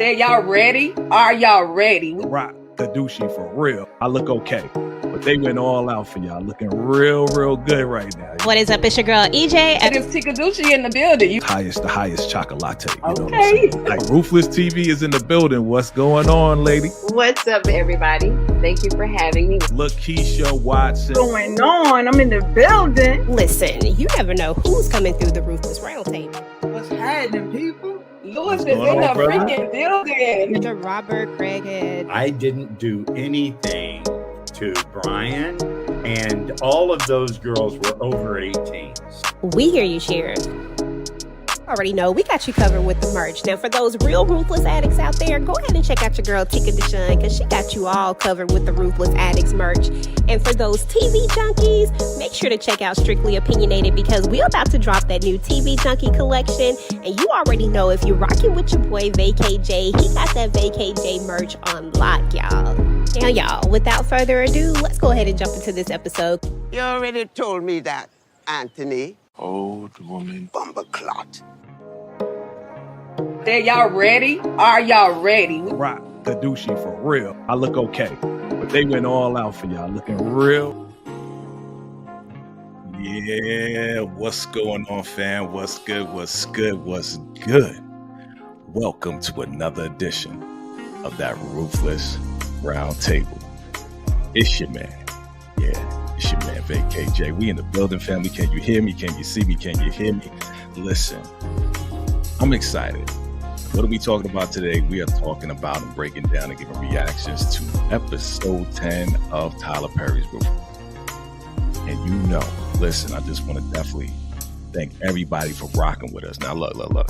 There, y'all ready? Are y'all ready? Rock the douchey for real. I look okay, but they went all out for y'all. Looking real good right now. What is up? It's your girl EJ. It is Tika Douchey in the building. The highest chocolate. You know what I'm Okay. saying? Like Ruthless TV is in the building. What's going on, lady? What's up, everybody? Thank you for having me. Lakeisha Watson. What's going on? I'm in the building. Listen, you never know who's coming through the Ruthless Roundtable. What's happening, people? Lewis is going in the on, brother? freaking building. Mr. Robert Craighead. I didn't do anything to Brian, and all of those girls were over 18. We hear you, Sheriff. Already know we got you covered with the merch. Now, for those real Ruthless addicts out there, go ahead and check out your girl Tika Deshawn, because she got you all covered with the Ruthless Addicts merch. And for those TV junkies, make sure to check out Strictly Opinionated, because we're about to drop that new TV Junkie collection. And you already know, if you're rocking with your boy Vacay J, he got that Vacay J merch on lock, y'all. Now, y'all, without further ado, let's go ahead and jump into this episode. You already told me that, Anthony. Old woman. Bumberclot. There, y'all ready? Are y'all ready? Rock the douchey for real. I look okay, but they went all out for y'all. Looking real. Yeah, what's going on, fam? What's good? Welcome to another edition of that Ruthless Roundtable. It's your man. Yeah, it's your man, Vacay J. We in the building, family. Can you hear me? Can you see me? Can you hear me? Listen, I'm excited. What are we talking about today? We are talking about and breaking down and giving reactions to episode 10 of Tyler Perry's Ruthless. And you know, listen, I just want to definitely thank everybody for rocking with us. Now, look.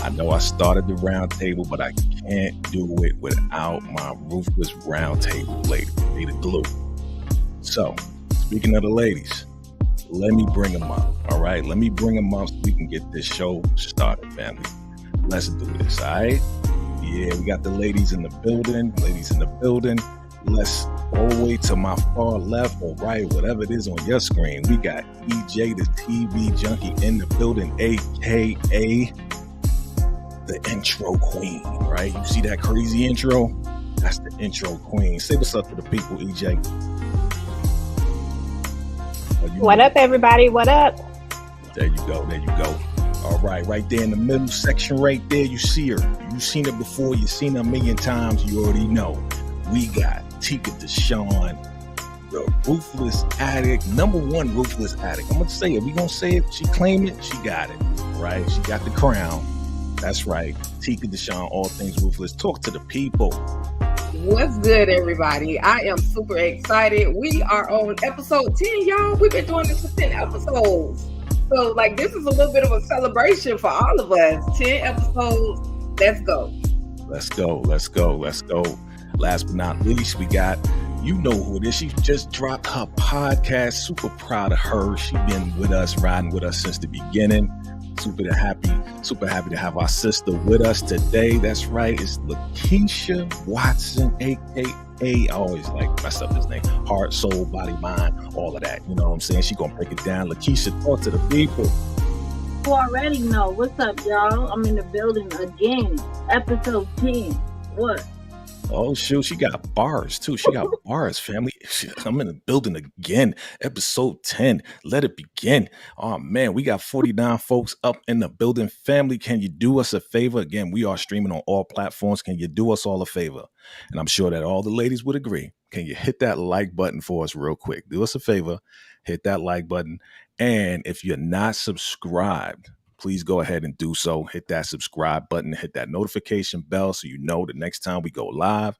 I know I started the round table, but I can't do it without my Ruthless round table lady. They the glue. So, speaking of the ladies, let me bring them up, all right? Let me bring them up so we can get this show started, family. Let's do this, all right? Yeah, we got the ladies in the building. Let's all the way to my far left or right, whatever it is on your screen. We got EJ, the TV junkie, in the building, a.k.a. the intro queen, right? You see that crazy intro? That's the intro queen. Say what's up to the people, EJ. What up, everybody? What up? There you go. All right there in the middle section right there, you see her. You've seen her before. You've seen her a million times. You already know. We got Tika Deshawn, the Ruthless Addict, number one Ruthless Addict. I'm going to say it. We going to say it. She claimed it. She got it, right? She got the crown. That's right. Tika Deshawn, all things Ruthless. Talk to the people. What's good, everybody? I am super excited. We are on episode 10, y'all. We've been doing this for 10 episodes. So, this is a little bit of a celebration for all of us. 10 episodes. Let's go. Last but not least, we got, you know who it is. She just dropped her podcast. Super proud of her. She's been with us, riding with us since the beginning. Super happy to have our sister with us today. That's right. It's Lakeisha Watson, a.k.a. I always mess up his name. Heart, soul, body, mind, all of that. You know what I'm saying? She gonna break it down. Lakeisha, talk to the people. You already know. What's up, y'all? I'm in the building again. Episode 10. What? Oh, shoot. She got bars, too. She got bars, family. I'm in the building again. Episode 10. Let it begin. Oh, man. We got 49 folks up in the building. Family, can you do us a favor? Again, we are streaming on all platforms. Can you do us all a favor? And I'm sure that all the ladies would agree. Can you hit that like button for us real quick? Do us a favor. Hit that like button. And if you're not subscribed, please go ahead and do so. Hit that subscribe button, hit that notification bell so you know the next time we go live.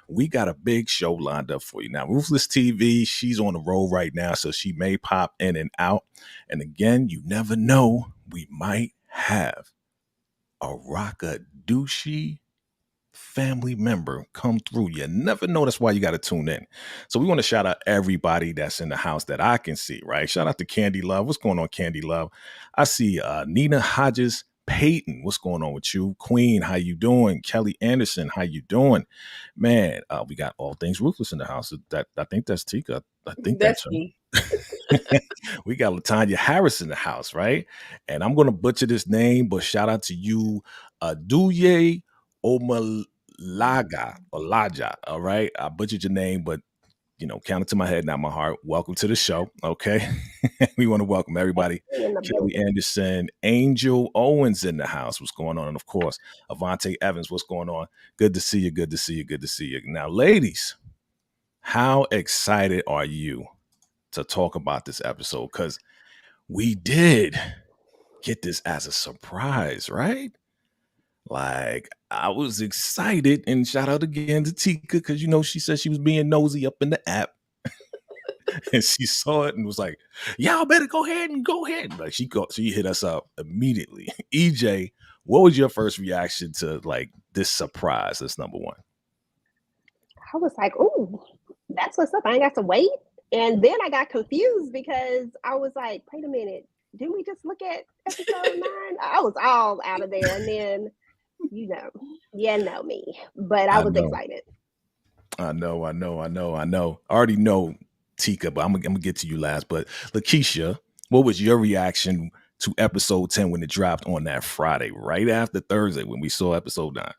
We got a big show lined up for you. Now, Ruthless TV, she's on the road right now, so she may pop in and out. And again, you never know. We might have a rocker douchey family member come through. You never know. That's why you got to tune in. So we want to shout out everybody that's in the house that I can see, right? Shout out to Candy Love. What's going on, Candy Love? I see Nina Hodges Payton. What's going on with you? Queen, how you doing? Kelly Anderson, how you doing? Man, we got all things Ruthless in the house. I think that's Tika. I think that's me. We got Latanya Harris in the house, right? And I'm going to butcher this name, but shout out to you, Aduye Olaja. All right. I butchered your name, but count it to my head, not my heart. Welcome to the show. Okay. We want to welcome everybody. Kelly Anderson, Angel Owens in the house. What's going on? And of course, Avante Evans. What's going on? Good to see you. Good to see you. Good to see you. Now, ladies, how excited are you to talk about this episode? Because we did get this as a surprise, right? Like, I was excited, and shout out again to Tika, because she said she was being nosy up in the app. And she saw it and was like, y'all better go ahead. Like she hit us up immediately. EJ, what was your first reaction to like this surprise? That's number one. I was like, ooh, that's what's up. I ain't got to wait. And then I got confused because I was like, wait a minute. Didn't we just look at episode 9? I was all out of there. And then, you know me. But I was excited. I know. I already know Tika, but I'm gonna get to you last. But Lakeisha, what was your reaction to episode 10 when it dropped on that Friday, right after Thursday when we saw episode 9?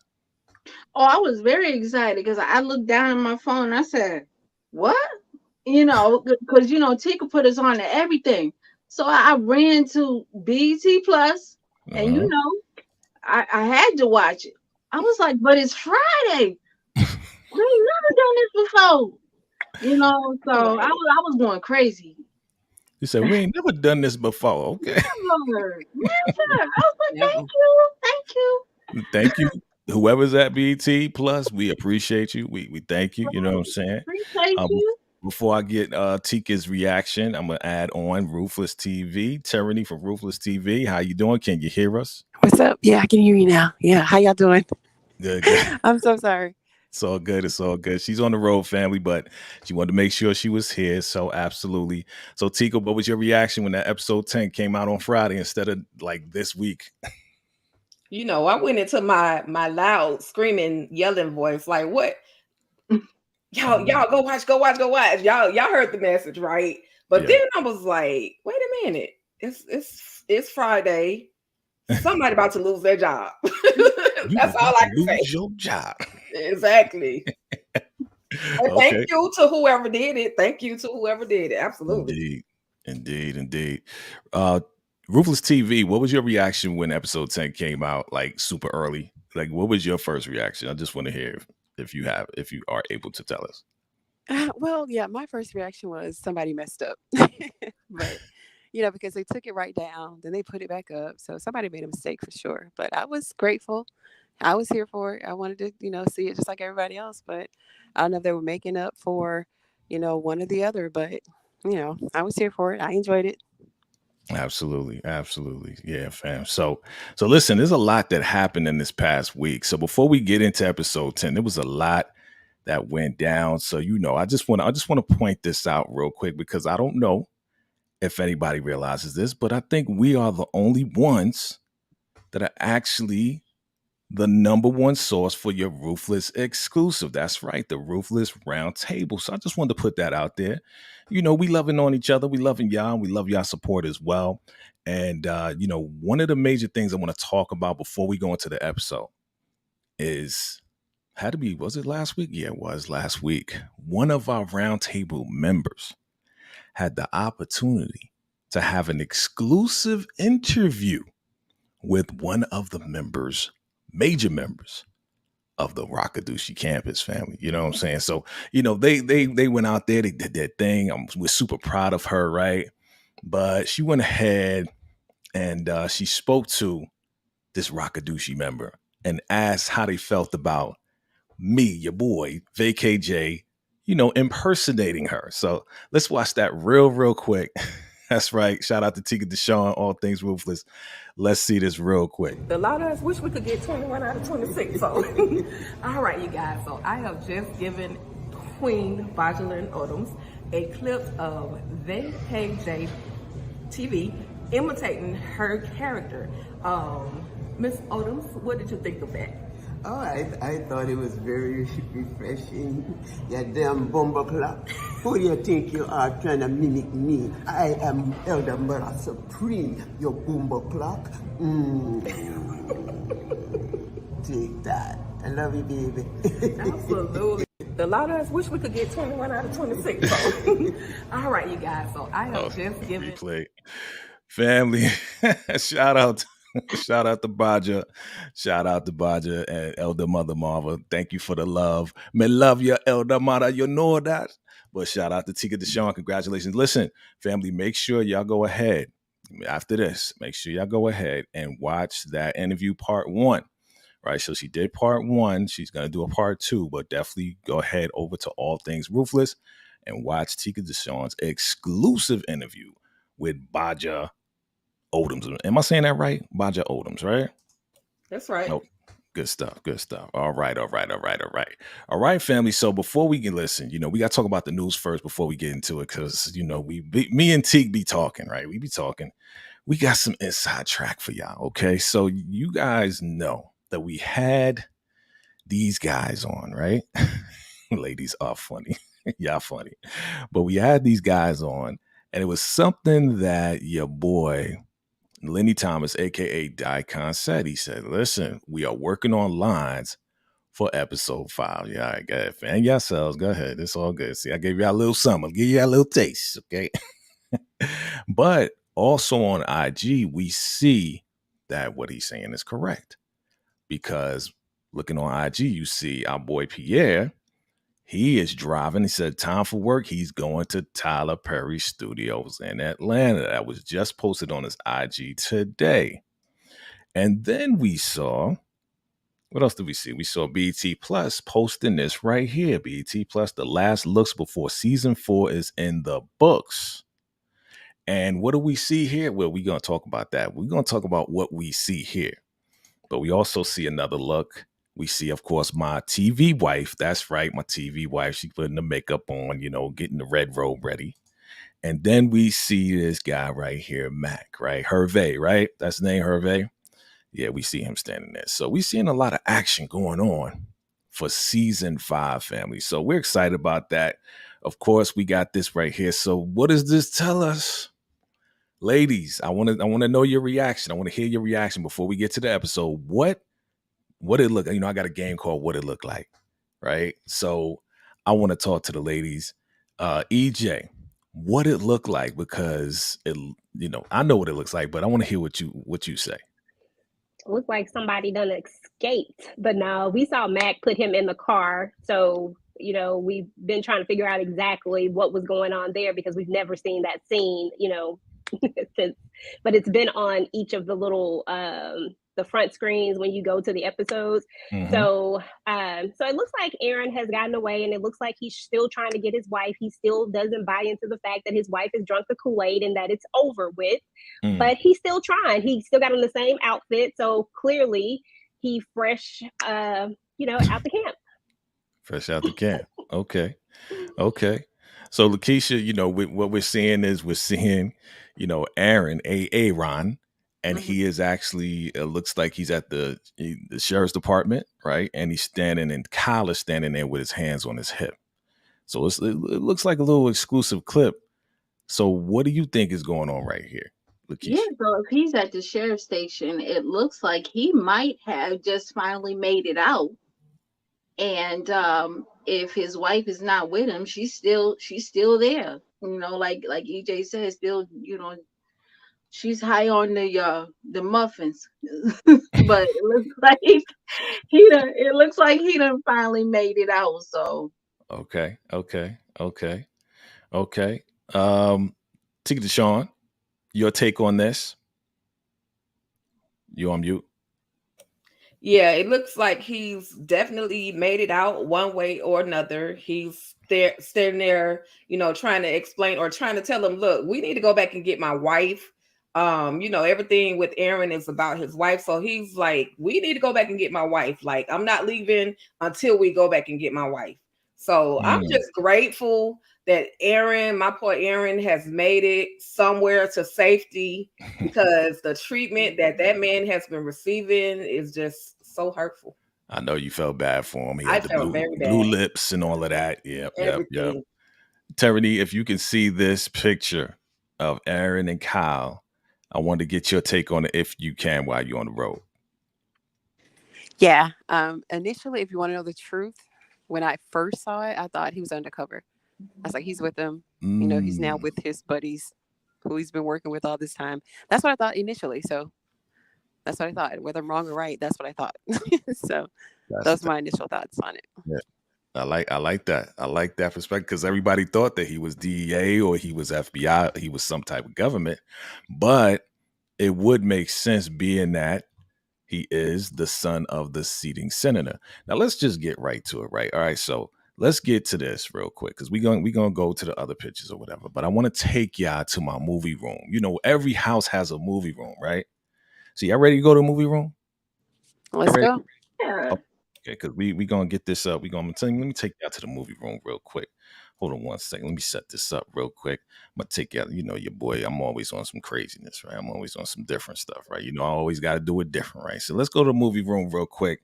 Oh, I was very excited because I looked down at my phone and I said, what? Because Tika put us on to everything. So I ran to BET Plus, and I had to watch it. I was like, but it's Friday. We ain't never done this before. So I was going crazy. You said, we ain't never done this before. Okay. Never. I was like, Thank you. Whoever's at BET Plus, we appreciate you. We thank you. You know what I'm saying? Appreciate you. Before I get Tika's reaction, I'm going to add on Ruthless TV. Tyranny from Ruthless TV. How you doing? Can you hear us? What's up? Yeah, I can hear you now. Yeah. How y'all doing? Good. I'm so sorry. It's all good. She's on the road, family, but she wanted to make sure she was here. So absolutely. So Tika, what was your reaction when that episode 10 came out on Friday instead of like this week? I went into my loud screaming, yelling voice, like, what? Y'all go watch. Y'all heard the message, right? But then I was like, wait a minute. It's Friday. Somebody about to lose their job. That's all I can say. Lose your job. Exactly. Okay. Thank you to whoever did it. Absolutely. Indeed. Ruthless TV, what was your reaction when episode 10 came out, like super early? Like, what was your first reaction? I just want to hear if you are able to tell us. Well, yeah, my first reaction was somebody messed up. But, because they took it right down, then they put it back up. So somebody made a mistake for sure. But I was grateful. I was here for it. I wanted to, see it just like everybody else. But I don't know if they were making up for, one or the other. But, I was here for it. I enjoyed it. Absolutely. Yeah, fam. So listen, there's a lot that happened in this past week. So before we get into episode 10, there was a lot that went down. So, I just want to point this out real quick because I don't know if anybody realizes this, but I think we are the only ones that are actually the number one source for your Ruthless exclusive. That's right, the Ruthless Roundtable. So I just wanted to put that out there. We loving on each other. We loving y'all. And we love y'all support as well. And, one of the major things I want to talk about before we go into the episode was it last week? Yeah, it was last week. One of our Roundtable members had the opportunity to have an exclusive interview with one of the major members of the Rockadushi campus family. You know what I'm saying? So, they went out there, they did their thing. We're super proud of her, right? But she went ahead and she spoke to this Rockadushi member and asked how they felt about me, your boy, VKJ, impersonating her. So let's watch that real quick. That's right. Shout out to Tika Deshawn, all things Ruthless. Let's see this real quick. A lot of us wish we could get 21 out of 26. So, all right, you guys. So I have just given Queen Bajolin Odoms a clip of VKJ TV imitating her character. Miss Odoms, what did you think of that? Oh, I thought it was very refreshing. You damn bumble clock. Who do you think you are trying to mimic me? I am Elder Murrah Supreme, your bumble clock. Take that. I love you, baby. Absolutely. A lot of us wish we could get 21 out of 26. So. All right, you guys. So I have just given replay. Family, shout out to Baja. Shout out to Baja and Elder Mother Marva. Thank you for the love. Me love you, Elder Mother. You know that. But shout out to Tika Deshawn. Congratulations. Listen, family, make sure y'all go ahead. After this, make sure y'all go ahead and watch that interview part 1. Right. So she did part 1. She's going to do a part 2, but definitely go ahead over to All Things Ruthless and watch Tika Deshawn's exclusive interview with Baja Odoms. Am I saying that right? Baja Odoms, right? That's right. Oh, good stuff. All right, family. So before we can listen, we got to talk about the news first before we get into it, because, me and Teak be talking, right? We be talking. We got some inside track for y'all, okay? So you guys know that we had these guys on, right? Ladies are funny. Y'all funny. But we had these guys on, and it was something that your boy Lenny Thomas, aka Dicon, said. He said, listen, we are working on lines for episode 5. Yeah, all right, go ahead. Fan yourselves. Go ahead. It's all good. See, I gave you a little something. I'll give you a little taste, okay? But also on IG, we see that what he's saying is correct. Because looking on IG, you see our boy Pierre. He is driving. He said, time for work. He's going to Tyler Perry Studios in Atlanta. That was just posted on his IG today. And then we saw, what else did we see? We saw BET Plus posting this right here. BET Plus, the last looks before season 4 is in the books. And what do we see here? Well, we're going to talk about that. We're going to talk about what we see here. But we also see another look. We see, of course, my TV wife. That's right, my TV wife. She putting the makeup on, getting the red robe ready. And then we see this guy right here, Mac, right? Hervé, right? That's the name, Hervé. Yeah, we see him standing there. So we're seeing a lot of action going on for season 5, family. So we're excited about that. Of course, we got this right here. So what does this tell us? Ladies, I want to know your reaction. I want to hear your reaction before we get to the episode. What it look? I got a game called What It Look Like, right? So I want to talk to the ladies. EJ, what it look like? Because I know what it looks like, but I want to hear what you say. Looked like somebody done escaped, but no, we saw Mac put him in the car. So we've been trying to figure out exactly what was going on there, because we've never seen that scene, since, but it's been on each of the little the front screens when you go to the episodes. Mm-hmm. So it looks like Aaron has gotten away, and it looks like he's still trying to get his wife. He still doesn't buy into the fact that his wife has drunk the Kool-Aid and that it's over with. But he's still trying. He still got on the same outfit, so clearly he fresh out the camp. Fresh out the camp. Okay. So Lakeisha, what we're seeing is Aaron, Aaron, and he is actually, it looks like he's at the sheriff's department, right? And he's standing, and Kyle is standing there with his hands on his hip. So it looks like a little exclusive clip. So what do you think is going on right here, Lakeisha? Yeah, so if he's at the sheriff's station, it looks like he might have just finally made it out. And if his wife is not with him, she's still there. Like EJ said, still, she's high on the muffins. But it looks like he done finally made it out. So okay. Tika Deshawn, your take on this? You on mute? Yeah, it looks like he's definitely made it out one way or another. He's standing there, trying to explain or trying to tell him, look, we need to go back and get my wife. Everything with Aaron is about his wife. So he's like, we need to go back and get my wife. Like, I'm not leaving until we go back and get my wife. So I'm just grateful that my poor Aaron has made it somewhere to safety, because the treatment that man has been receiving is just so hurtful. I know you felt bad for him. He had the blue lips and all of that. Yep. Terry, if you can see this picture of Aaron and Kyle, I want to get your take on it if you can while you're on the road. Yeah. Initially, if you want to know the truth, when I first saw it, I thought he was undercover. I was like, he's with them. He's now with his buddies who he's been working with all this time. That's what I thought initially. So that's what I thought. Whether I'm wrong or right, that's what I thought. So those are my initial thoughts on it. Yeah. I like that. I like that perspective because everybody thought that he was DEA or he was FBI, he was some type of government. But it would make sense being that he is the son of the seating senator. Now let's just get right to it, right? All right, so let's get to this real quick because we're gonna go to the other pictures or whatever. But I want to take y'all to my movie room. Every house has a movie room, right? So y'all ready to go to a movie room? Let's go. Yeah. Okay, because we gonna get this up. Let me take you out to the movie room real quick. Hold on one second. Let me set this up real quick. I'm gonna take you out. Your boy. I'm always on some craziness, right? I'm always on some different stuff, right? I always got to do it different, right? So let's go to the movie room real quick.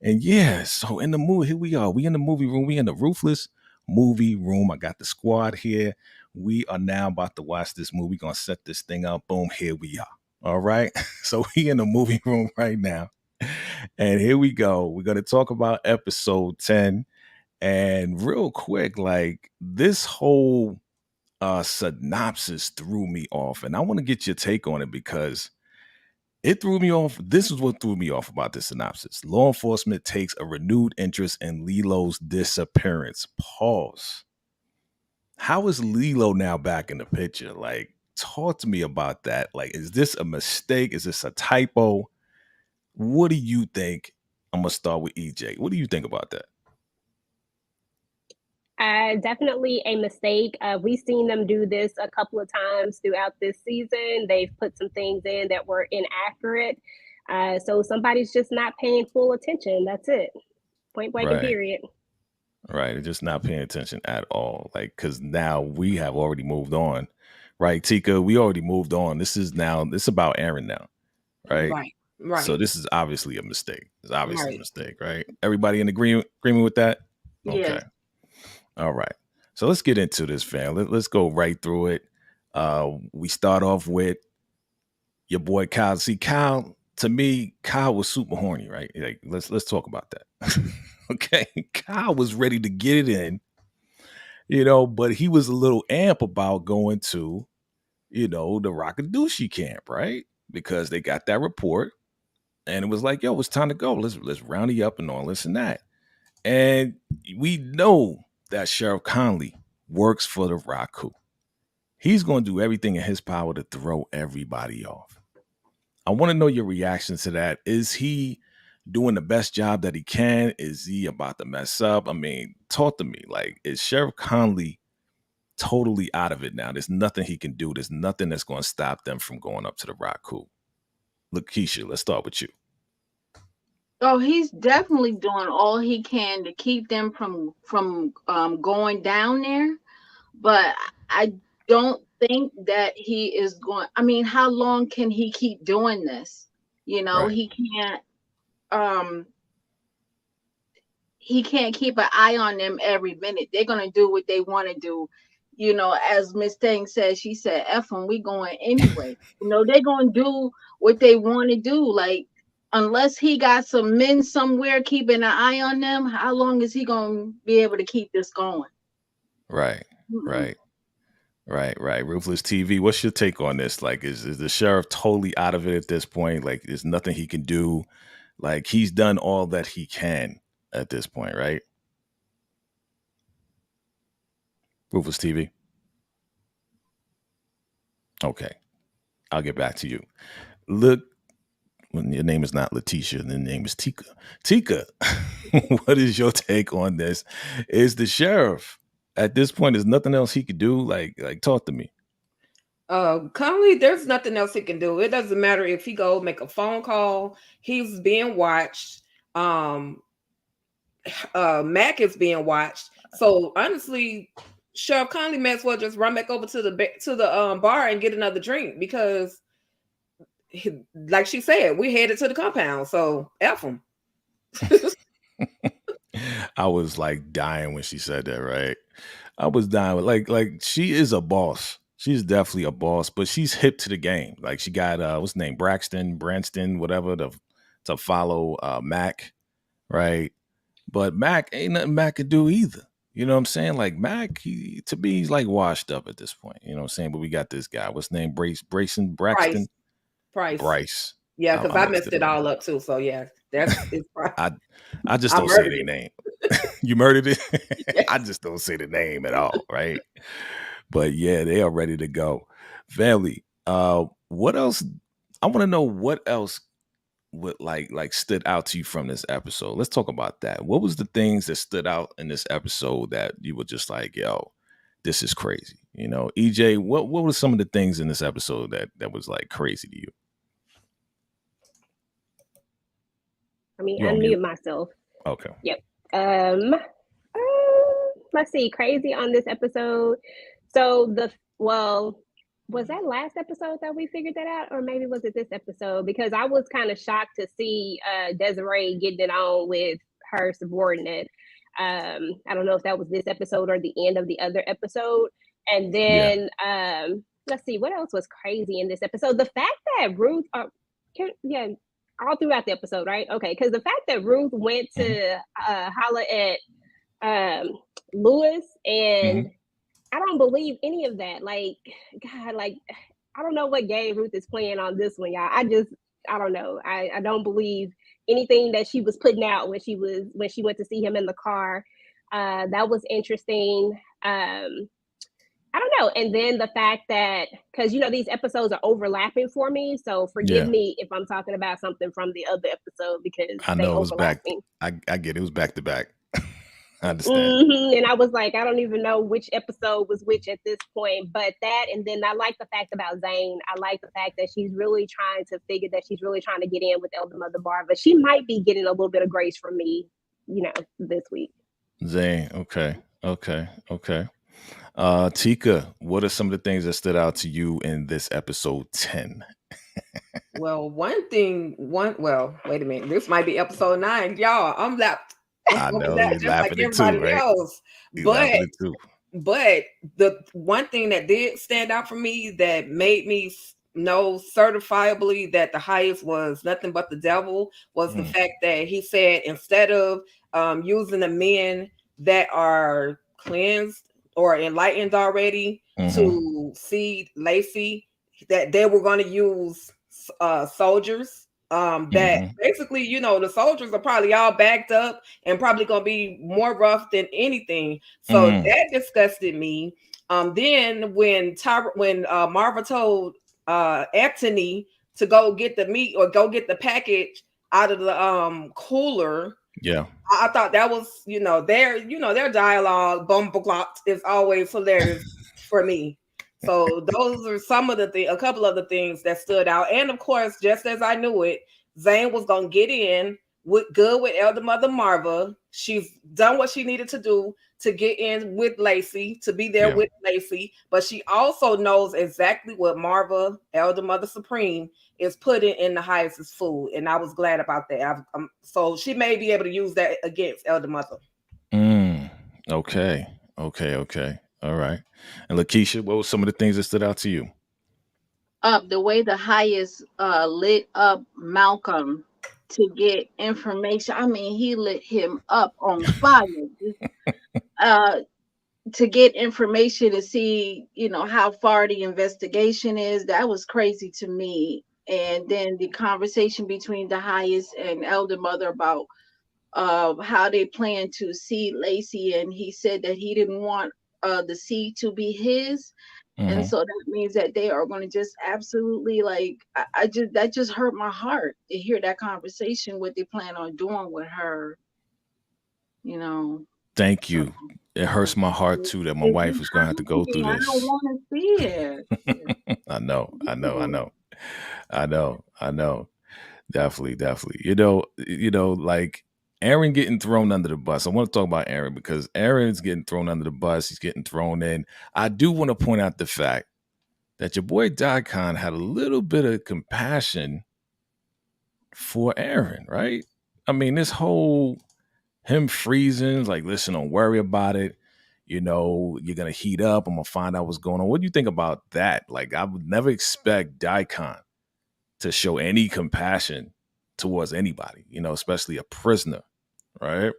And yeah, so in the movie, here we are. We in the movie room. We in the Ruthless movie room. I got the squad here. We are now about to watch this movie. We're gonna set this thing up. Boom, here we are. All right. So we in the movie room right now. And here we go. We're going to talk about episode 10. And real quick, like this whole synopsis threw me off. And I want to get your take on it because it threw me off. This is what threw me off about this synopsis. Law enforcement takes a renewed interest in Lilo's disappearance. Pause. How is Lilo now back in the picture? Like, talk to me about that. Like, is this a mistake? Is this a typo? What do you think? I'm gonna start with EJ. What do you think about that? Definitely a mistake. We've seen them do this a couple of times throughout this season. They've put some things in that were inaccurate. So somebody's just not paying full attention. That's it. Point blank and period. Right. They're just not paying attention at all. Like, because now we have already moved on. Right, Tika? We already moved on. This is about Aaron now. Right. Right. So this is obviously a mistake. It's obviously a mistake, right? Everybody in agreement with that? Okay. Yeah. All right. So let's get into this, fam. Let's go right through it. We start off with your boy Kyle. See, Kyle, to me, Kyle was super horny, right? Like, let's talk about that. Okay. Kyle was ready to get it in, but he was a little amp about going to, the Rockadoochie camp, right? Because they got that report. And it was like, yo, it's time to go. Let's round you up and all this and that. And we know that Sheriff Conley works for the Raku. He's going to do everything in his power to throw everybody off. I want to know your reaction to that. Is he doing the best job that he can? Is he about to mess up? I mean, talk to me. Like, is Sheriff Conley totally out of it now? There's nothing he can do. There's nothing that's going to stop them from going up to the Raku. Look, Keisha, let's start with you. Oh, he's definitely doing all he can to keep them from going down there. But I don't think that he is going. I mean, how long can he keep doing this? Right. He can't keep an eye on them every minute. They're gonna do what they want to do. As Miss Thing said, she said, F them, we going anyway. They're gonna do what they want to do. Like, unless he got some men somewhere keeping an eye on them, how long is he gonna be able to keep this going? Right. Ruthless TV, what's your take on this? Like, is the sheriff totally out of it at this point? Like, there's nothing he can do. Like, he's done all that he can at this point, right? Ruthless TV. Okay. I'll get back to you. Look, when your name is not Letitia, and the name is Tika. Tika, what is your take on this? Is the sheriff at this point, there's nothing else he could do? Like, talk to me. Conley, there's nothing else he can do. It doesn't matter if he go make a phone call. He's being watched. Mac is being watched. So honestly, Sheriff Conley may as well just run back over to the bar and get another drink because, like she said, we headed to the compound. So F him. I was like dying when she said that, right? I was dying. Like she is a boss. She's definitely a boss, but she's hip to the game. Like, she got what's his name, Branston, whatever, the to follow Mac, right? But Mac ain't nothing Mac could do either. You know what I'm saying? Like Mac, to me, he's like washed up at this point. You know what I'm saying? But we got this guy. What's his name? Braxton? Bryce. Yeah, because I messed it all up too. So yeah, it's I just don't say their name. You murdered it? Yes. I just don't say the name at all, right? But yeah, they are ready to go. Family, what else? I want to know what else would like stood out to you from this episode. Let's talk about that. What was the things that stood out in this episode that you were just like, yo, this is crazy? You know, EJ, what were some of the things in this episode that was like crazy to you? I mean, unmute myself. Okay. Yep. Let's see. Crazy on this episode. So was that last episode that we figured that out, or maybe was it this episode? Because I was kind of shocked to see Desiree getting it on with her subordinate. I don't know if that was this episode or the end of the other episode. And then let's see, what else was crazy in this episode? The fact that Ruth, all throughout the episode, right? Okay, because the fact that Ruth went to holler at Lewis, and I don't believe any of that. Like, God, like, I don't know what game Ruth is playing on this one, y'all. I don't know. I don't believe anything that she was putting out when she went to see him in the car. That was interesting. I don't know. And then the fact that, because, you know, these episodes are overlapping for me. So forgive me if I'm talking about something from the other episode, because I know it was back. I get it. It was back to back. I understand. And I was like, I don't even know which episode was which at this point. But that, and then I like the fact about Zane. I like the fact that she's really trying to get in with Elder Mother Barbara. She might be getting a little bit of grace from me, you know, this week. Zane. Okay. Tika, what are some of the things that stood out to you in this episode 10? Well, wait a minute. This might be episode 9. Y'all, I'm I know you're laughing like too, right? Else. But the one thing that did stand out for me that made me know certifiably that the highest was nothing but the devil was the fact that he said, instead of using the men that are cleansed or enlightened already to see Lacey, that they were going to use soldiers. That basically, you know, the soldiers are probably all backed up and probably going to be more rough than anything. So that disgusted me. Then when Marva told Anthony to go get the meat or go get the package out of the cooler. Yeah. I thought that was, their dialogue, bumbleclot, is always hilarious for me. So those are a couple of the things that stood out. And of course, just as I knew it, Zane was going to get in with Elder Mother Marva. She's done what she needed to do to get in with Lacey, to be there with Lacey. But she also knows exactly what Marva, Elder Mother Supreme, is putting in the highest food. And I was glad about that. So she may be able to use that against Elder Mother. Okay. All right. And Lakeisha, what were some of the things that stood out to you? The way the highest lit up Malcolm to get information. I mean, he lit him up on fire. To get information to see, how far the investigation is. That was crazy to me. And then the conversation between the highest and Elder Mother about how they plan to see Lacey, and he said that he didn't want the seed to be his. And so that means that they are going to just absolutely, like, that just hurt my heart to hear that conversation, what they plan on doing with her, Thank you. It hurts my heart too that my wife is going to have to go through this. I don't want to see it. I know. Definitely. Like Aaron getting thrown under the bus. I want to talk about Aaron because Aaron's getting thrown under the bus. He's getting thrown in. I do want to point out the fact that your boy Daikon had a little bit of compassion for Aaron, right? I mean, this whole him freezing, like, listen, don't worry about it. You're going to heat up. I'm going to find out what's going on. What do you think about that? Like, I would never expect Daikon to show any compassion towards anybody, you know, especially a prisoner, right?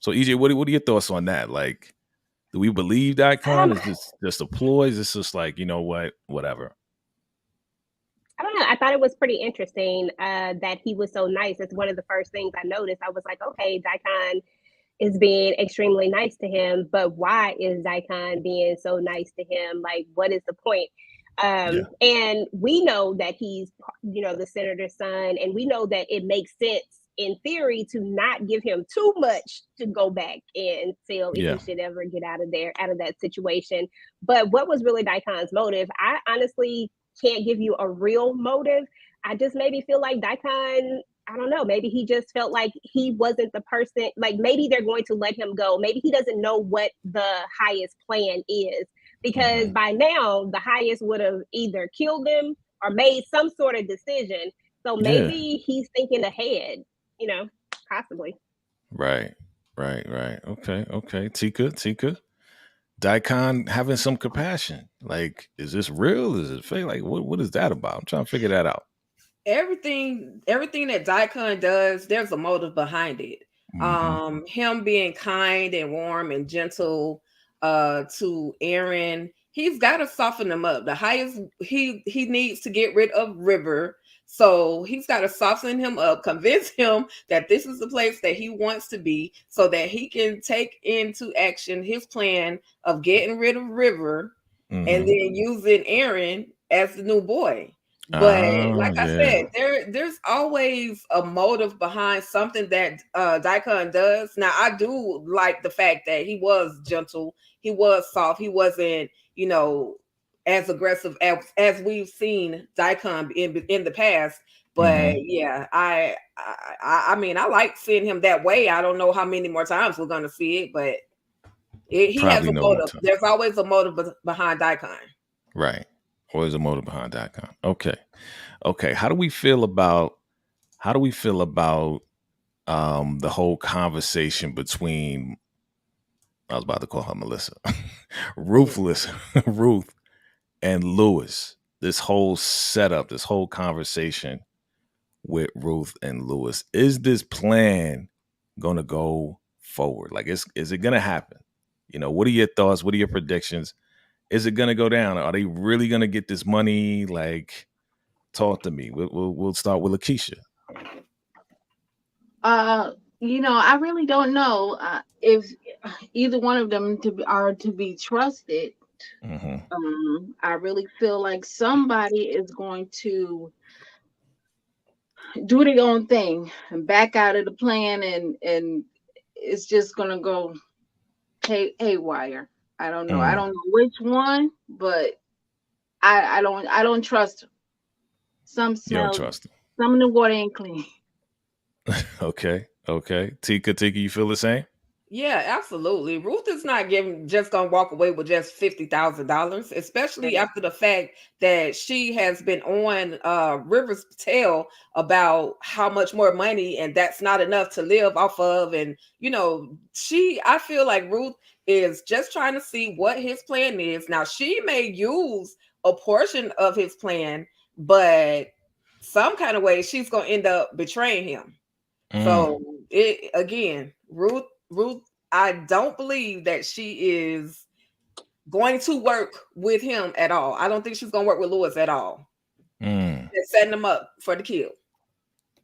So EJ, what are your thoughts on that? Like, do we believe Daikon? Is this just a ploy? Is this just like, you know what, whatever? I don't know. I thought it was pretty interesting that he was so nice. It's one of the first things I noticed. I was like, okay, Daikon is being extremely nice to him, but why is Daikon being so nice to him? Like, what is the point? And we know that he's, you know, the senator's son, and we know that it makes sense in theory to not give him too much to go back and sell if he should ever get out of that situation. But what was really Daikon's motive? I honestly can't give you a real motive. I just maybe feel like Daikon, I don't know, maybe he just felt like he wasn't the person, like maybe they're going to let him go. Maybe he doesn't know what the highest plan is, because by now the highest would have either killed him or made some sort of decision. So maybe he's thinking ahead, you know, possibly. Right. Okay. Tika. Daikon having some compassion. Like, is this real? Is it fake? Like, what is that about? I'm trying to figure that out. Everything that Daikon does, there's a motive behind it. Him being kind and warm and gentle to Aaron, he's got to soften him up. The highest he needs to get rid of River. So he's got to soften him up, convince him that this is the place that he wants to be, so that he can take into action his plan of getting rid of River and then using Aaron as the new boy. But like I said, there's always a motive behind something that Daikon does. Now, I do like the fact that he was gentle, he was soft, he wasn't, you know, as aggressive as we've seen Daikon in the past. But I mean, I like seeing him that way. I don't know how many more times we're gonna see it, but he has a motive. There's always a motive behind Daikon. Right. Always a motive behind Daikon. Okay. How do we feel about the whole conversation between, I was about to call her Melissa, Ruthless, Ruth and Lewis? This whole setup, this whole conversation with Ruth and Lewis. Is this plan gonna go forward? Like, is it gonna happen? You know, what are your thoughts? What are your predictions? Is it gonna go down? Are they really gonna get this money? Like, talk to me. We'll start with Lakeisha. You know, I really don't know if either one of them are to be trusted. I really feel like somebody is going to do their own thing and back out of the plan, and it's just gonna go haywire. I don't know. I don't know which one, but I don't trust them. Some smell. You don't trust them. Some of the water ain't clean. Okay. Tika, you feel the same? Yeah, absolutely. Ruth is not just gonna walk away with just $50,000, especially after the fact that she has been on River's tail about how much more money, and that's not enough to live off of. And you know, I feel like Ruth is just trying to see what his plan is. Now, she may use a portion of his plan, but some kind of way she's gonna end up betraying him. So Ruth, I don't believe that she is going to work with him at all. I don't think she's going to work with Lewis at all. They're setting him up for the kill.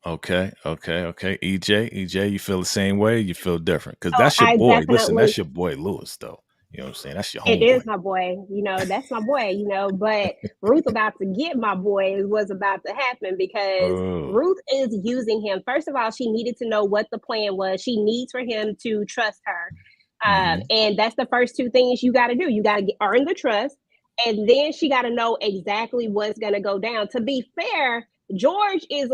Okay. EJ, you feel the same way? You feel different? Because that's your boy. Listen, that's your boy Lewis, though. You know what I'm saying? That's your homeboy. It is my boy. You know, that's my boy, you know. But Ruth about to get my boy is what's about to happen, because Ruth is using him. First of all, she needed to know what the plan was. She needs for him to trust her. And that's the first two things you got to do. You got to earn the trust. And then she got to know exactly what's going to go down. To be fair, George is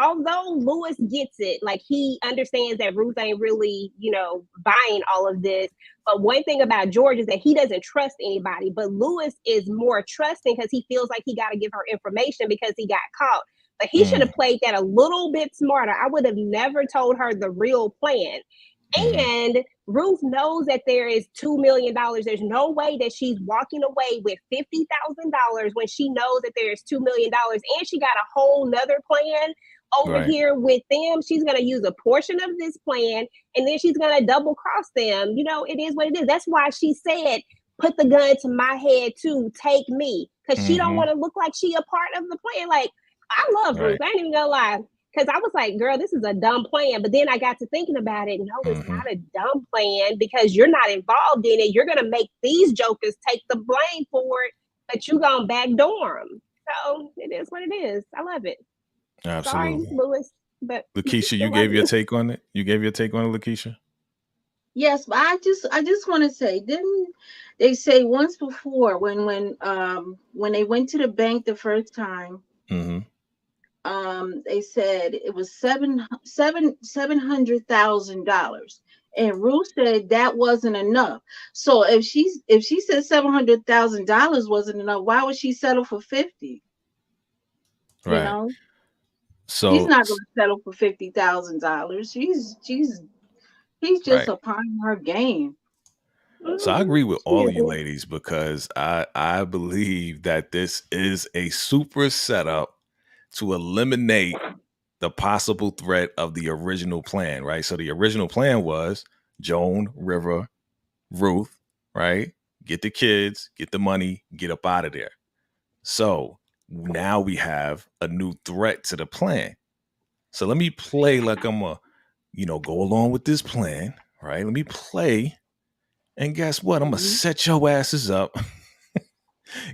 although Lewis gets it, like he understands that Ruth ain't really, you know, buying all of this. But one thing about George is that he doesn't trust anybody. But Lewis is more trusting because he feels like he got to give her information because he got caught. But he should have played that a little bit smarter. I would have never told her the real plan. And Ruth knows that there is $2 million. There's no way that she's walking away with $50,000 when she knows that there's $2 million. And she got a whole nother plan over here with them. She's going to use a portion of this plan and then she's going to double cross them. You know, it is what it is. That's why she said, put the gun to my head too, take me. Because she don't want to look like she a part of the plan. Like, I love Ruth. I ain't even gonna lie. Because I was like, girl, this is a dumb plan. But then I got to thinking about it. No, it's not a dumb plan because you're not involved in it. You're going to make these jokers take the blame for it, but you're going to backdoor them. So it is what it is. I love it. Absolutely. Sorry, Louis. But Lakeisha, you gave your take on it? You gave your take on it, Lakeisha? Yes, but I just want to say, didn't they say once before when they went to the bank the first time, they said it was $700,000, and Ruth said that wasn't enough. So if she said $700,000 wasn't enough, why would she settle for 50? Right. You know, so she's not going to settle for $50,000. He's just upon her game. So I agree with all of you ladies because I believe that this is a super setup to eliminate the possible threat of the original plan, right? So the original plan was Joan, River, Ruth, right? Get the kids, get the money, get up out of there. So now we have a new threat to the plan. So let me play like I'm go along with this plan, right? Let me play. And guess what? I'm going to set your asses up.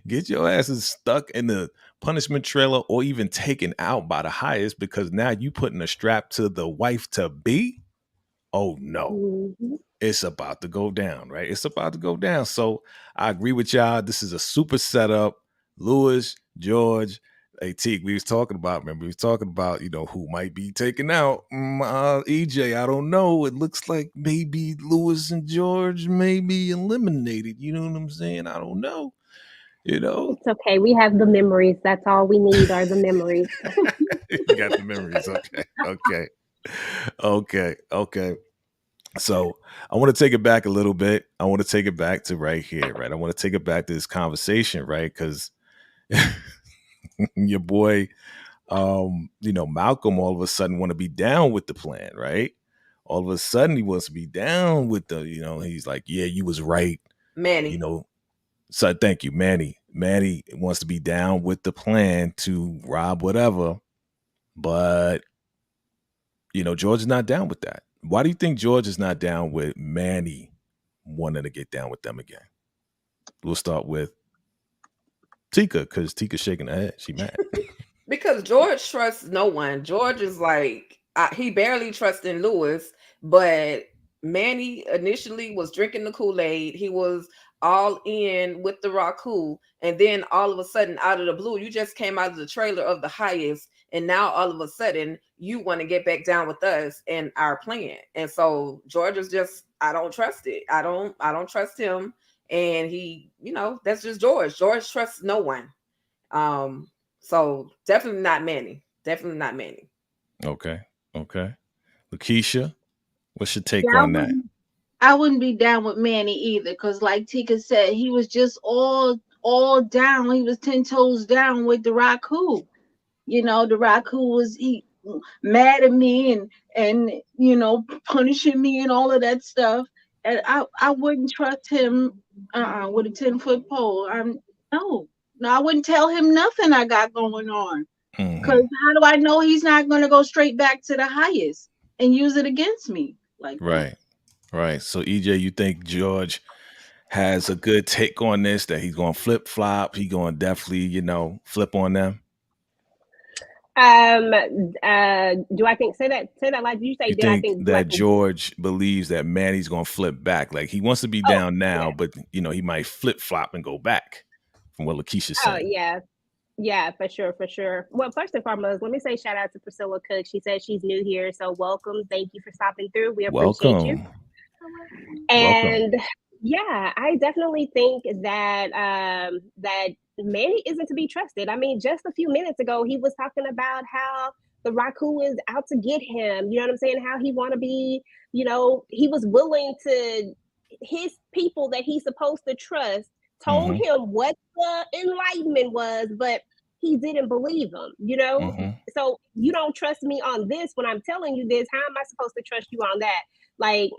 Get your asses stuck in the punishment trailer or even taken out by the highest because now you putting a strap to the wife to be. Oh, no. It's about to go down, right? It's about to go down. So I agree with y'all. This is a super setup. Louis, George, hey, Teague, we was talking about who might be taken out. EJ, I don't know. It looks like maybe Louis and George may be eliminated. You know what I'm saying? I don't know. You know? It's okay. We have the memories. That's all we need are the memories. You got the memories. Okay. So I want to take it back a little bit. I want to take it back to right here, right? I want to take it back to this conversation, right? Because your boy, Malcolm all of a sudden want to be down with the plan, right? All of a sudden he wants to be down with he's like, yeah, you was right. Manny. So thank you, Manny. Manny wants to be down with the plan to rob whatever, but George is not down with that. Why do you think George is not down with Manny wanting to get down with them again? We'll start with Tika, because Tika's shaking her head. She mad. Because George trusts no one. George is like, he barely trusts in Louis, but Manny initially was drinking the Kool-Aid. He was all in with the Raku. And then all of a sudden, out of the blue, you just came out of the trailer of the highest. And now all of a sudden, you want to get back down with us and our plan. And so George is just, I don't trust it. I don't trust him. And he, that's just George. George trusts no one. So definitely not Manny. Definitely not Manny. Okay. Lakeisha, what's your take on that? I wouldn't be down with Manny either, because like Tika said, he was just all down. He was 10 toes down with the Raku. The Raku was mad at me and punishing me and all of that stuff. And I wouldn't trust him with a 10-foot pole. No, I wouldn't tell him nothing I got going on. Because how do I know he's not going to go straight back to the highest and use it against me? Right. So EJ, you think George has a good take on this, that he's going to flip flop? He's going to definitely, flip on them? Do I think say that like you say? I think that George believes that Manny's going to flip back? Like he wants to be down now, but he might flip flop and go back. From what Lakeisha said. Oh yeah, for sure. Well, first and foremost, let me say shout out to Priscilla Cook. She said she's new here, so welcome. Thank you for stopping through. We appreciate you. And yeah, I definitely think that that Manny isn't to be trusted. I mean, just a few minutes ago, he was talking about how the Raku is out to get him. You know what I'm saying? How he want to be, you know, he was willing to, his people that he's supposed to trust told him what the enlightenment was, but he didn't believe him, you know? So you don't trust me on this when I'm telling you this. How am I supposed to trust you on that? Like,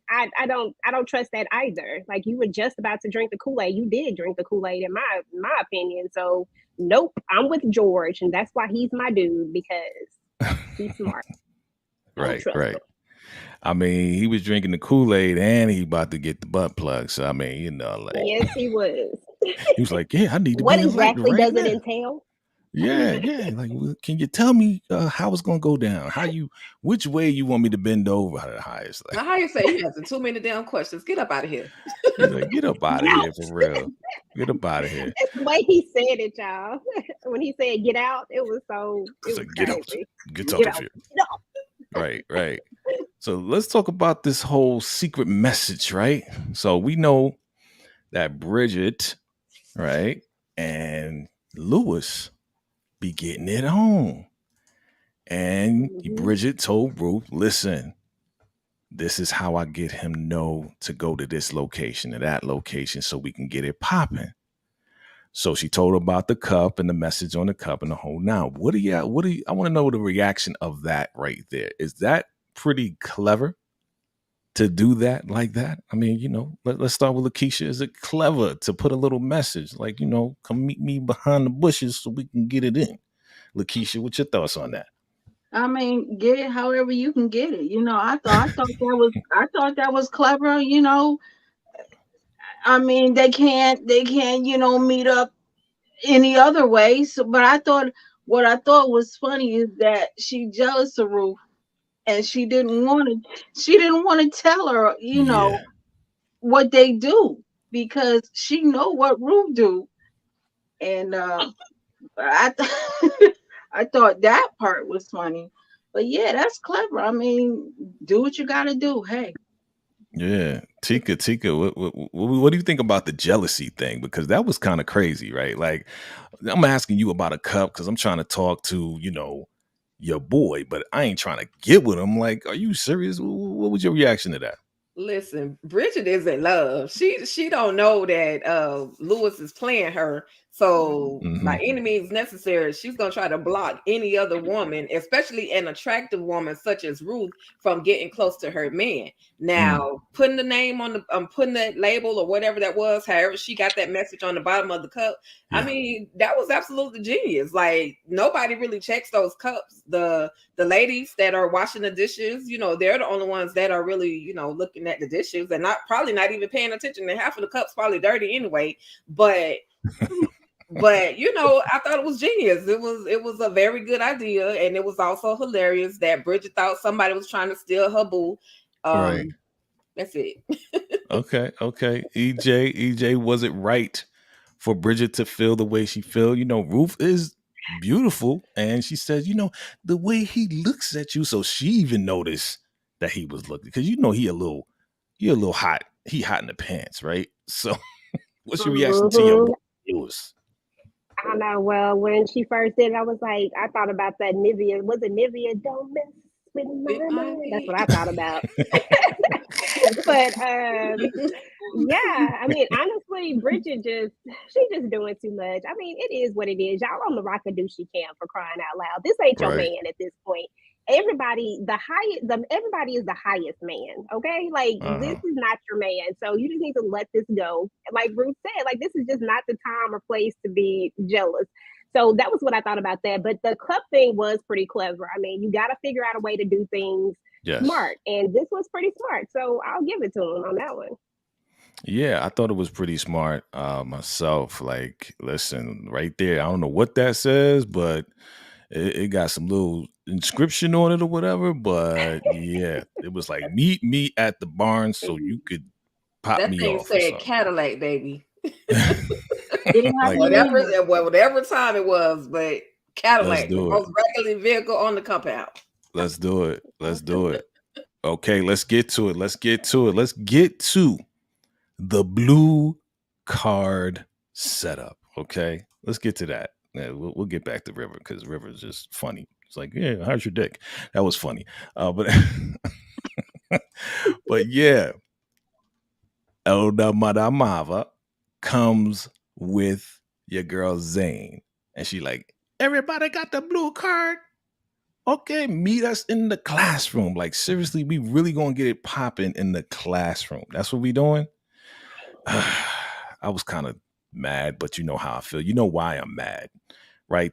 I don't trust that either. Like, you were just about to drink the Kool-Aid. You did drink the Kool-Aid in my opinion. So nope, I'm with George, and that's why he's my dude, because he's smart. Right. I mean, he was drinking the Kool-Aid and he about to get the butt plug. So I mean, you know, like, yes, he was. He was like, yeah, I need to what be exactly right does now. it entail? Yeah. Like, well, can you tell me how it's gonna go down? Which way you want me to bend over? How it's like? Now, how you say you answered too many damn questions? Get up out of here. He's like, get up out of here for real. Get up out of here. That's the way he said it, y'all. When he said "get out," it was like, crazy. Get out of here. Right. So let's talk about this whole secret message, right? So we know that Bridget, right, and Lewis be getting it on. And Bridget told Ruth, listen, this is how I get him to go to this location and that location so we can get it popping. So she told her about the cup and the message on the cup and the whole now. I want to know the reaction of that right there. Is that pretty clever to do that like that? I mean, you know, let's start with Lakeisha. Is it clever to put a little message like, you know, come meet me behind the bushes so we can get it in? Lakeisha, what's your thoughts on that? I mean, get it however you can get it. You know, I thought that was clever. You know, I mean, they can't, you know, meet up any other way. So, but what I thought was funny is that she jealous of Ruth, and she didn't want to tell her, you know, what they do, because she know what Ruth do, and I I thought that part was funny. But yeah, that's clever. I mean, do what you got to do. Hey. Yeah, Tika, what do you think about the jealousy thing? Because that was kind of crazy, right? Like, I'm asking you about a cup because I'm trying to talk to, you know, your boy, but I ain't trying to get with him. Like, are you serious? What was your reaction to that? Listen, Bridget is in love. She don't know that Lewis is playing her. So by any means necessary, she's gonna try to block any other woman, especially an attractive woman such as Ruth, from getting close to her man. Now, putting the name on the putting that label or whatever that was, however she got that message on the bottom of the cup. Yeah. I mean, that was absolutely genius. Like, nobody really checks those cups. The ladies that are washing the dishes, you know, they're the only ones that are really, you know, looking at the dishes and probably not even paying attention. And half of the cups probably dirty anyway. But you know, I thought it was genius. It was a very good idea, and it was also hilarious that Bridget thought somebody was trying to steal her boo. Right. That's it. Okay. EJ, was it right for Bridget to feel the way she feel? You know, Ruth is beautiful, and she says, you know, the way he looks at you. So she even noticed that he was looking, because you know he a little hot. He hot in the pants, right? So what's your reaction to your boy Lewis? I don't know. Well, when she first did it, I was like, I thought about that Nivea. Was it Nivea? Don't mess with my mind. That's what I thought about. But yeah, I mean, honestly, Bridget she's just doing too much. I mean, it is what it is. Y'all on the rock and do she can, for crying out loud. This ain't your man at this point. Everybody is the highest man. Okay, like this is not your man. So you just need to let this go. Like Ruth said, like, this is just not the time or place to be jealous. So that was what I thought about that. But the cup thing was pretty clever. I mean, you got to figure out a way to do things smart, and this was pretty smart. So I'll give it to him on that one. Yeah, I thought it was pretty smart myself. Like, listen, right there, I don't know what that says, but it got some little inscription on it or whatever. But yeah, it was like, meet me at the barn so you could pop that me thing off. Said Cadillac, baby. Like, whatever time it was, but Cadillac, the most regular vehicle on the compound. Let's do it. Okay, let's get to it. Let's get to the blue card setup. Okay, let's get to that. Yeah, we'll get back to River, because River's just funny. It's like, yeah, how's your dick? That was funny. But but yeah, Elda Madamava comes with your girl Zane. And she like, everybody got the blue card? Okay, meet us in the classroom. Like, seriously, we really gonna get it popping in the classroom. That's what we doing? I was kind of mad, but you know how I feel. You know why I'm mad, right?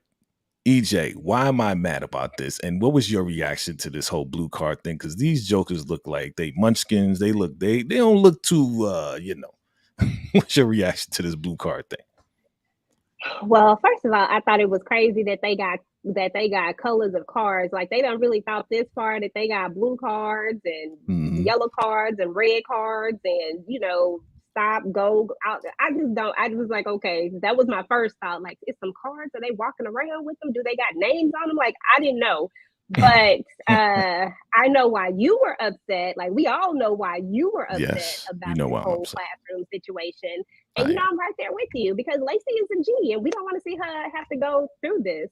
EJ, why am I mad about this? And what was your reaction to this whole blue card thing? Because these jokers look like they munchkins. They don't look too, What's your reaction to this blue card thing? Well, first of all, I thought it was crazy that they got colors of cards. Like they don't really thought this far that they got blue cards and yellow cards and red cards and stop, go out. I was like, okay, that was my first thought. Like, it's some cards. Are they walking around with them? Do they got names on them? Like, I didn't know. But I know why you were upset. Like, we all know why you were upset about the whole classroom situation. And, I'm right there with you because Lacey is a G and we don't want to see her have to go through this,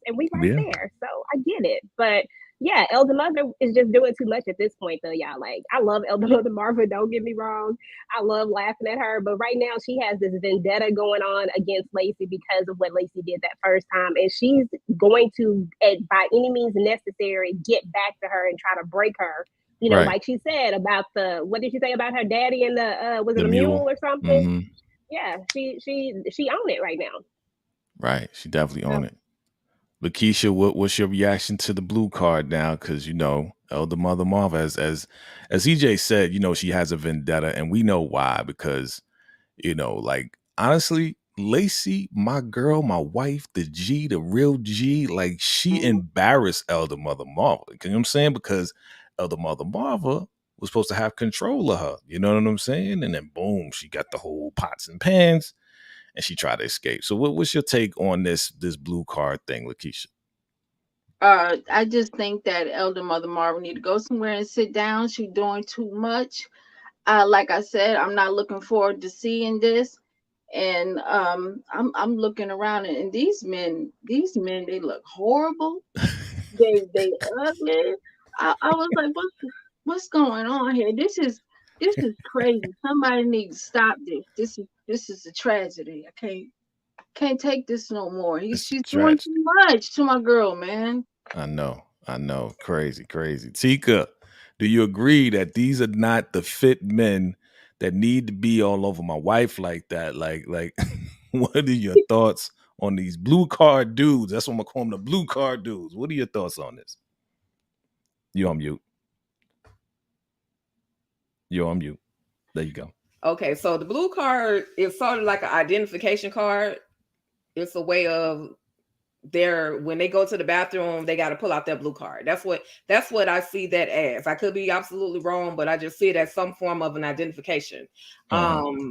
and we right there. So I get it. But yeah, Elder Mother is just doing too much at this point, though, y'all. Like, I love Elder Mother Marva. Don't get me wrong. I love laughing at her. But right now, she has this vendetta going on against Lacey because of what Lacey did that first time. And she's going to, by any means necessary, get back to her and try to break her. Like she said about what did she say about her daddy and was it a mule or something? Mm-hmm. Yeah, she owned it right now. Right. She definitely owned it. Lakeisha, what's your reaction to the blue card now? Because Elder Mother Marva, as EJ said, she has a vendetta, and we know why. Because like honestly, Lacey, my girl, my wife, the G, the real G, like she embarrassed Elder Mother Marva. You know what I'm saying? Because Elder Mother Marva was supposed to have control of her. You know what I'm saying? And then boom, she got the whole pots and pans. And she tried to escape. So what's your take on this blue card thing, Lakeisha? I just think that Elder Mother Marva need to go somewhere and sit down. She's doing too much. Like I said, I'm not looking forward to seeing this. And I'm looking around and these men, they look horrible. they ugly. I was like, what's going on here? This is crazy. Somebody needs to stop this. This is a tragedy. I can't take this no more. She's doing too much to my girl, man. I know. Crazy. Tika, do you agree that these are not the fit men that need to be all over my wife like that? Like, what are your thoughts on these blue card dudes? That's what I'm gonna call them, the blue card dudes. What are your thoughts on this? You're on mute. There you go. Okay, so the blue card is sort of like an identification card. It's a way of when they go to the bathroom, they got to pull out their blue card. That's what I see that as. I could be absolutely wrong, but I just see it as some form of an identification.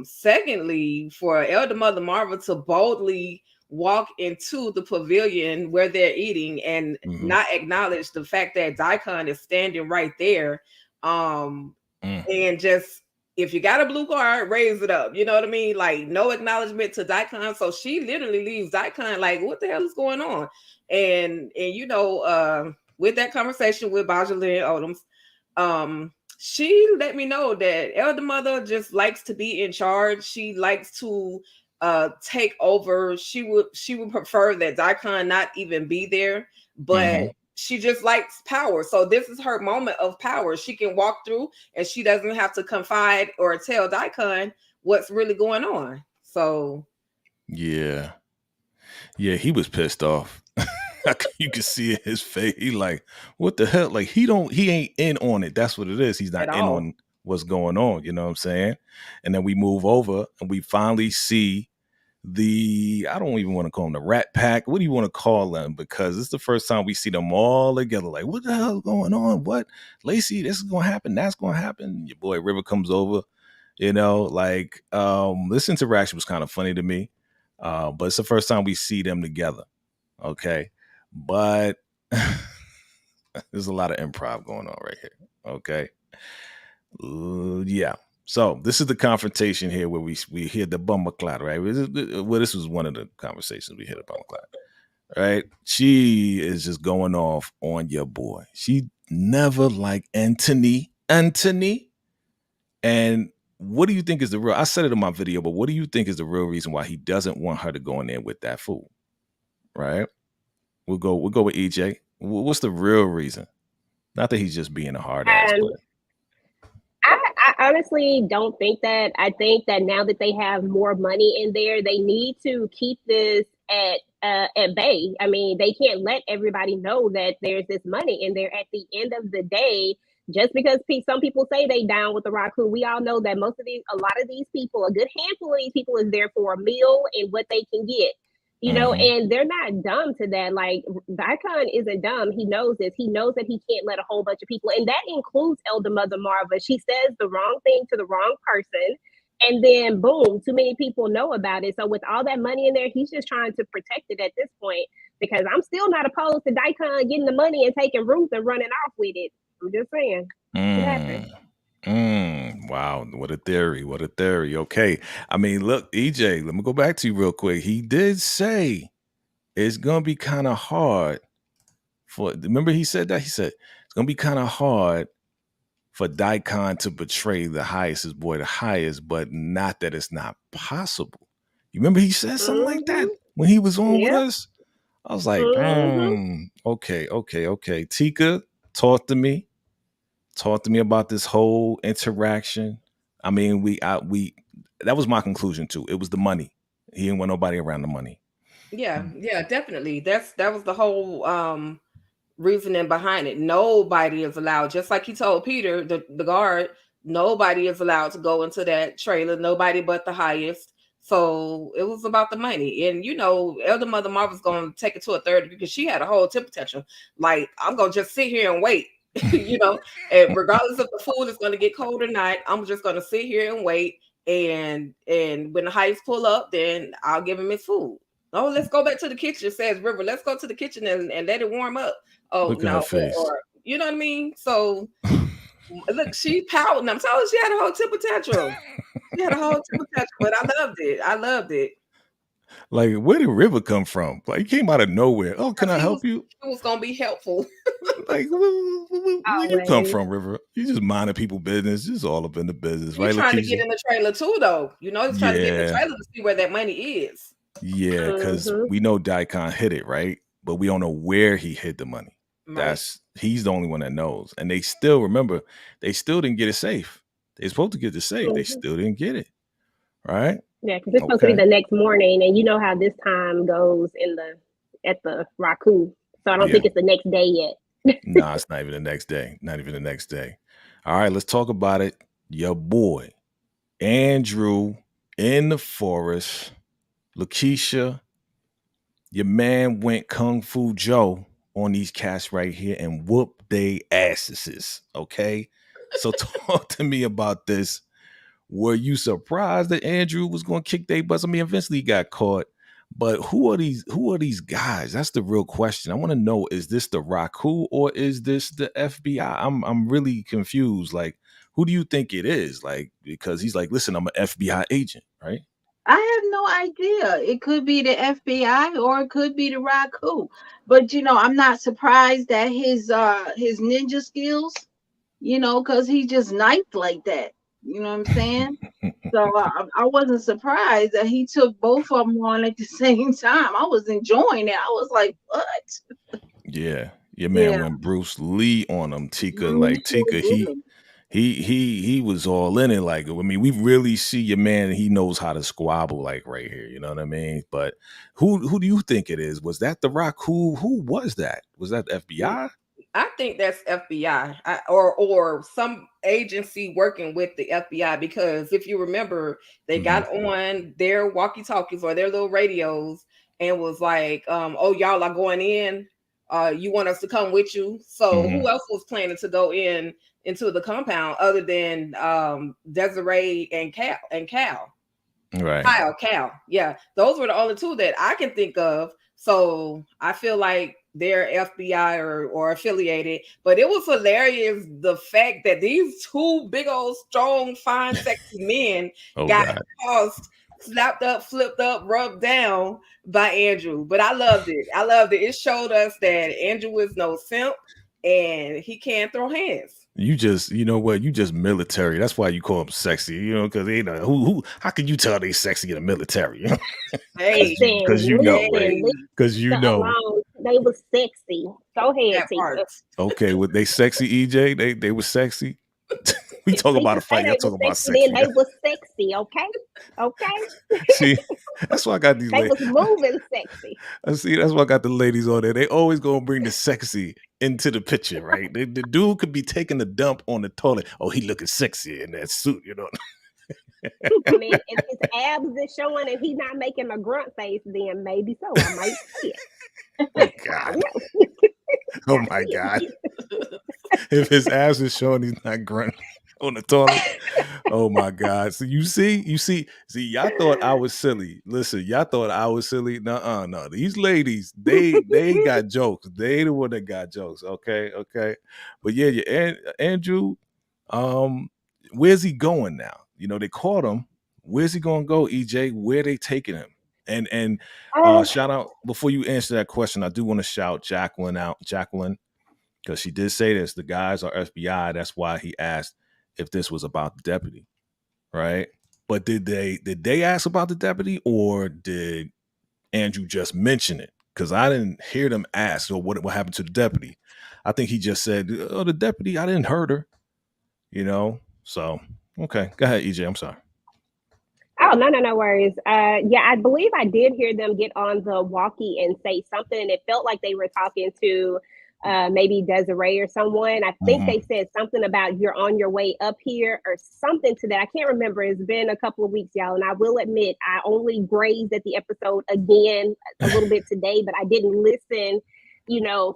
Secondly, for Elder Mother Marva to boldly walk into the pavilion where they're eating and not acknowledge the fact that Daikon is standing right there, and just, if you got a blue card, raise it up. You know what I mean? Like, no acknowledgement to Daikon. So she literally leaves Daikon like, what the hell is going on? And with that conversation with Bajalyn Odoms, she let me know that Elder Mother just likes to be in charge. She likes to take over. She would prefer that Daikon not even be there, but she just likes power. So this is her moment of power. She can walk through and she doesn't have to confide or tell Daikon what's really going on. So yeah, he was pissed off. You can see in his face. He like, what the hell? Like, he ain't in on it. That's what it is. He's not in on what's going on. You know what I'm saying? And then we move over and we finally see I don't even want to call them the Rat Pack. What do you want to call them? Because it's the first time we see them all together. Like, what the hell is going on? What? Lacey, this is going to happen. That's going to happen. Your boy River comes over, this interaction was kind of funny to me. But it's the first time we see them together. Okay. But there's a lot of improv going on right here. Okay. Yeah. So this is the confrontation here where we hear the bummer clap, right? This was one of the conversations we hear the bummer clap, right? She is just going off on your boy. She never liked Anthony. And what do you think is the real? I said it in my video, but what do you think is the real reason why he doesn't want her to go in there with that fool? Right? We'll go with EJ. What's the real reason? Not that he's just being a hard ass, but I honestly don't think that. I think that now that they have more money in there, they need to keep this at bay. I mean, they can't let everybody know that there's this money in there. At the end of the day, just because some people say they down with the Raku, we all know that a lot of these people, a good handful of these people, is there for a meal and what they can get. You know, and they're not dumb to that. Like, Daikon isn't dumb. He knows this. He knows that he can't let a whole bunch of people, and that includes Elder Mother Marva. She says the wrong thing to the wrong person, and then boom, too many people know about it. So with all that money in there, he's just trying to protect it at this point, because I'm still not opposed to Daikon getting the money and taking Ruth and running off with it. I'm just saying. What happened? Wow, what a theory. Okay. I mean, look, EJ, let me go back to you real quick. He did say it's gonna be kind of hard remember he said that? He said it's gonna be kind of hard for Daikon to betray the highest, his boy the highest, but not that it's not possible. You remember he said something like that when he was on with us? I was like, okay. Tika, talk to me about this whole interaction. I mean, we that was my conclusion too. It was the money. He didn't want nobody around the money. Yeah, definitely. That was the whole reasoning behind it. Nobody is allowed, just like he told Peter, the guard, nobody is allowed to go into that trailer, nobody but the highest. So it was about the money. And you know, Elder Mother Marva's gonna take it to a third because she had a whole temper tantrum. Like, I'm gonna just sit here and wait. You know, and regardless of the food is gonna get cold or not, I'm just gonna sit here and wait. And when the highest pull up, then I'll give him his food. Oh, let's go back to the kitchen, says River. Let's go to the kitchen and let it warm up. Oh, look at no. her face. Or, you know what I mean? So, look, she pouting. I'm telling you, she had a whole temper tantrum. But I loved it. Like, where did River come from? Like, he came out of nowhere. Oh, can I help you? It was going to be helpful. Like, where you come from, River? You just minding people business. Just all up in the business, right? He's trying to get in the trailer too, though. You know, he's trying to get in the trailer to see where that money is. Yeah, because we know Daikon hid it, right? But we don't know where he hid the money. Right. He's the only one that knows. And they still, remember, they still didn't get it safe. They're supposed to get the safe. They still didn't get it. Right? Yeah, because it's supposed to be the next morning, and you know how this time goes at the Raku. So I don't think it's the next day yet. No, it's not even the next day. Not even the next day. All right, let's talk about it. Your boy, Andrew, in the forest. Lakeisha, your man went Kung Fu Joe on these cats right here and whooped they asses. Okay, so talk to me about this. Were you surprised that Andrew was going to kick their butts? I mean, eventually he got caught, but who are these guys? That's the real question. I want to know: is this the Raku or is this the FBI? I'm really confused. Like, who do you think it is? Like, because he's like, listen, I'm an FBI agent, right? I have no idea. It could be the FBI or it could be the Raku. But you know, I'm not surprised at his ninja skills, you know, because he just knifed like that. You know what I'm saying? So I wasn't surprised that he took both of them on at the same time. I was enjoying it. I was like, what? Yeah. Your man went Bruce Lee on him, Tika. Like Tika, he was all in it. Like, I mean, we really see your man. He knows how to squabble, like right here. You know what I mean? But who do you think it is? Was that the Rock? Who was that? Was that the FBI? I think that's FBI or some agency working with the FBI, because if you remember, they got on their walkie-talkies or their little radios and was like, oh, y'all are going in. You want us to come with you? So who else was planning to go into the compound other than Desiree and Cal? Right. Cal. Yeah. Those were the only two that I can think of. So I feel like they're FBI or affiliated, but it was hilarious the fact that these two big old strong, fine, sexy men got tossed slapped up, flipped up, rubbed down by Andrew. But I loved it. I loved it. It showed us that Andrew was no simp and he can't throw hands. You just, you know what? You just military. That's why you call them sexy. You know, because they know who. How can you tell they sexy in the military? Hey, because you know, right? Because you know, they was sexy. Go ahead, Tika. Okay, well, they sexy, EJ. They were sexy. We talk about a fight. Y'all talk about sexy. Then they was sexy. Okay. See, that's why I got these. They was moving sexy. See, that's why I got the ladies on there. They always gonna bring the sexy into the picture, right? The dude could be taking a dump on the toilet. Oh, he looking sexy in that suit, you know. I mean, if his abs is showing and he's not making a grunt face, then maybe so. I might see it. Oh God. Oh my God. If his abs is showing, he's not grunting on the toilet. Oh my God. So you see, y'all thought I was silly. Listen, y'all thought I was silly. No. These ladies, they got jokes. They the one that got jokes. Okay. But yeah, Andrew, where's he going now? You know, they caught him. Where's he gonna go, EJ? Where they taking him? And shout out, before you answer that question, I do want to shout Jacqueline out. Jacqueline, because she did say this. The guys are FBI. That's why he asked if this was about the deputy, right? But did they ask about the deputy, or did Andrew just mention it? Because I didn't hear them ask, or what happened to the deputy. I think he just said, "Oh, the deputy, I didn't hurt her," you know. So okay, go ahead, EJ. I'm sorry. Oh, no worries. Yeah, I believe I did hear them get on the walkie and say something, and it felt like they were talking to maybe Desiree or someone. I think they said something about you're on your way up here or something to that. I can't remember. It's been a couple of weeks, y'all, and I will admit I only grazed at the episode again a little bit today, but I didn't listen,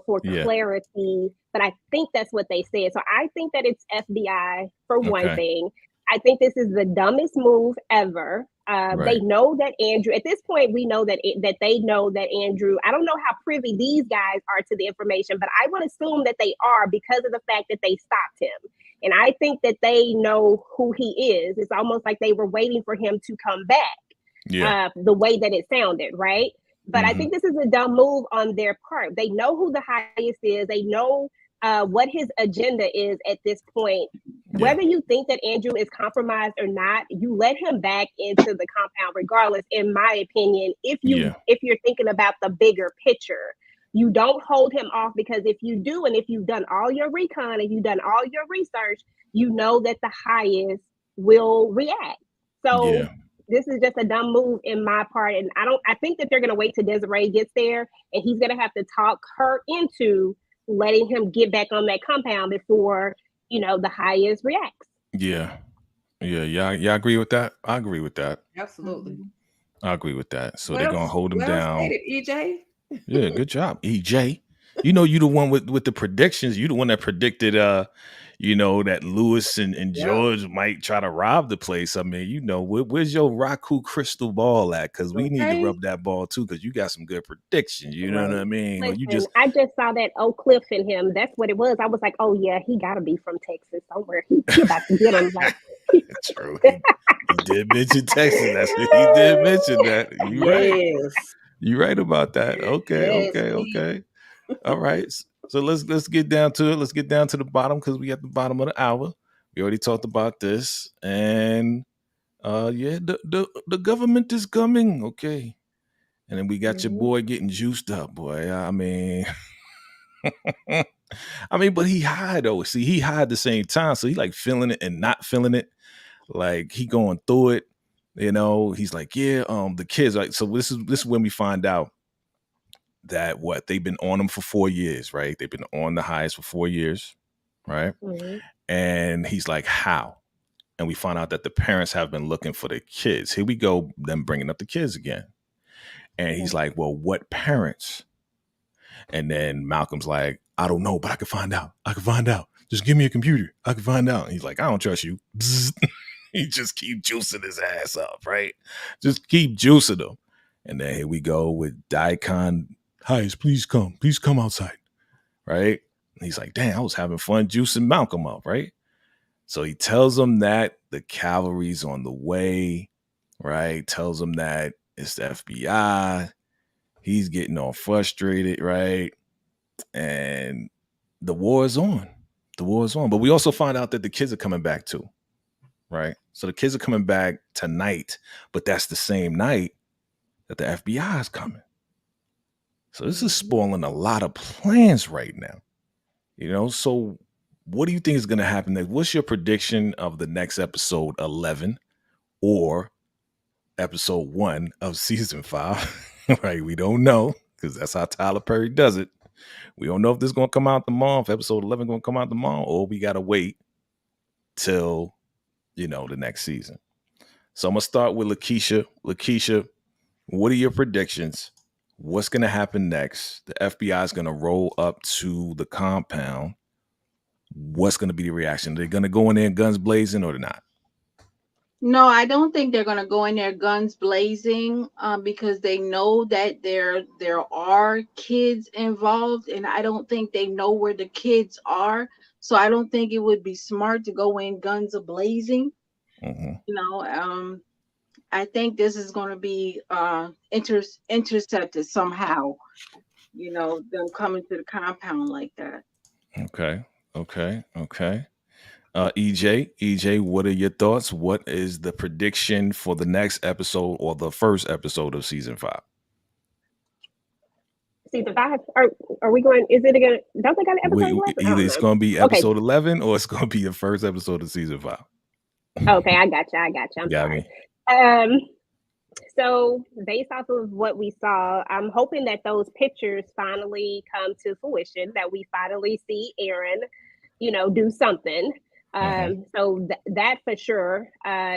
for clarity. But I think that's what they said. So I think that it's FBI for one thing. I think this is the dumbest move ever. Right. They know that Andrew, at this point, we know that they know that Andrew, I don't know how privy these guys are to the information, but I would assume that they are because of the fact that they stopped him. And I think that they know who he is. It's almost like they were waiting for him to come back, the way that it sounded, right? But I think this is a dumb move on their part. They know who the highest is. They know what his agenda is at this point. Whether you think that Andrew is compromised or not, you let him back into the compound regardless, in my opinion, if you're thinking about the bigger picture. You don't hold him off, because if you do, and if you've done all your recon and you've done all your research, you know that the highest will react. So this is just a dumb move in my part. And I think that they're going to wait till Desiree gets there, and he's going to have to talk her into letting him get back on that compound before, the highest reacts. Yeah. Y'all agree with that? I agree with that. Absolutely. I agree with that. So they're going to hold him down. Stated, EJ. Yeah, good job, EJ. You the one with the predictions. You the one that predicted, that Lewis and George might try to rob the place. I mean, where's your Raku crystal ball at? Because we need to rub that ball too, because you got some good predictions. You know what I mean? Listen, I just saw that Oak Cliff in him. That's what it was. I was like, oh yeah, he got to be from Texas somewhere. He about to get him. Like, true. He did mention Texas. That's what he did mention that. You right. You right about that. Okay. All right. So let's get down to it. Let's get down to the bottom, because we at the bottom of the hour. We already talked about this, and the government is coming. Okay, and then we got your boy getting juiced up, boy. I mean, but he high though. See, he high at the same time, so he like feeling it and not feeling it. Like he going through it. He's like, the kids. Like, so this is when we find out that they've been on him for 4 years, right? They've been on the highest for 4 years, right? And he's like, how? And we find out that the parents have been looking for the kids. Here we go, them bringing up the kids again. And he's like, well, what parents? And then Malcolm's like, I don't know, but I can find out. Just give me a computer. I can find out. And he's like, I don't trust you. He just keep juicing his ass up, right? Just keep juicing him. And then here we go with Daikon. Highest, please come outside, right? And he's like, damn, I was having fun juicing Malcolm up, right? So he tells them that the cavalry's on the way, right? Tells him that it's the FBI. He's getting all frustrated, right? And the war is on. The war is on. But we also find out that the kids are coming back too, right? So the kids are coming back tonight, but that's the same night that the FBI is coming. So this is spoiling a lot of plans right now. So what do you think is going to happen next? What's your prediction of the next episode 11 or episode 1 of season 5? Right? We don't know because that's how Tyler Perry does it. We don't know if this is going to come out tomorrow, if episode 11 is going to come out tomorrow, or we got to wait till, the next season. So I'm going to start with Lakeisha. Lakeisha, what are your predictions? What's going to happen next? The FBI is going to roll up to the compound. What's going to be the reaction? They're going to go in there guns blazing or not? No, I don't think they're going to go in there guns blazing because they know that there are kids involved, and I don't think they know where the kids are. So I don't think it would be smart to go in guns a blazing. I think this is going to be intercepted somehow. Them coming to the compound like that. Okay. EJ, what are your thoughts? What is the prediction for the next episode or the first episode of season 5? Season 5? Are we going? Is it going? Don't they got an episode 11? Either it's going to be episode 11 or it's going to be the first episode of season 5. Okay, I got you. I'm sorry. So based off of what we saw, I'm hoping that those pictures finally come to fruition, that we finally see Aaron, do something. So that for sure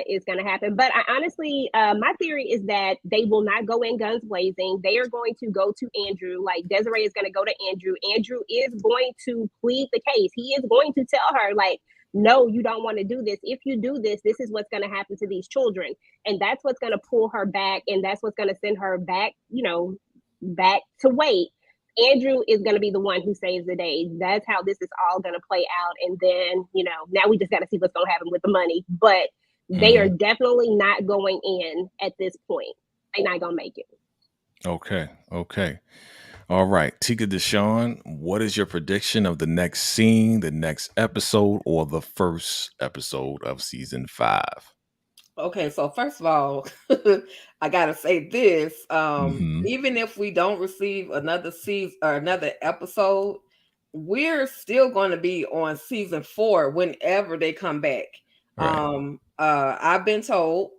is going to happen. But I honestly, my theory is that they will not go in guns blazing. They are going to go to Andrew. Like Desiree is going to go to Andrew. Andrew is going to plead the case. He is going to tell her, like, no, you don't want to do this. If you do this, this is what's going to happen to these children. And that's what's going to pull her back. And that's what's going to send her back, back to wait. Andrew is going to be the one who saves the day. That's how this is all going to play out. And then, now we just got to see what's going to happen with the money. But they are definitely not going in at this point. They're not going to make it. Okay. All right. Tika Deshawn, what is your prediction of the next scene, the next episode, or the first episode of season 5? Okay, so first of all, I gotta say this. Even if we don't receive another season or another episode, we're still going to be on season 4 whenever they come back. Right. I've been told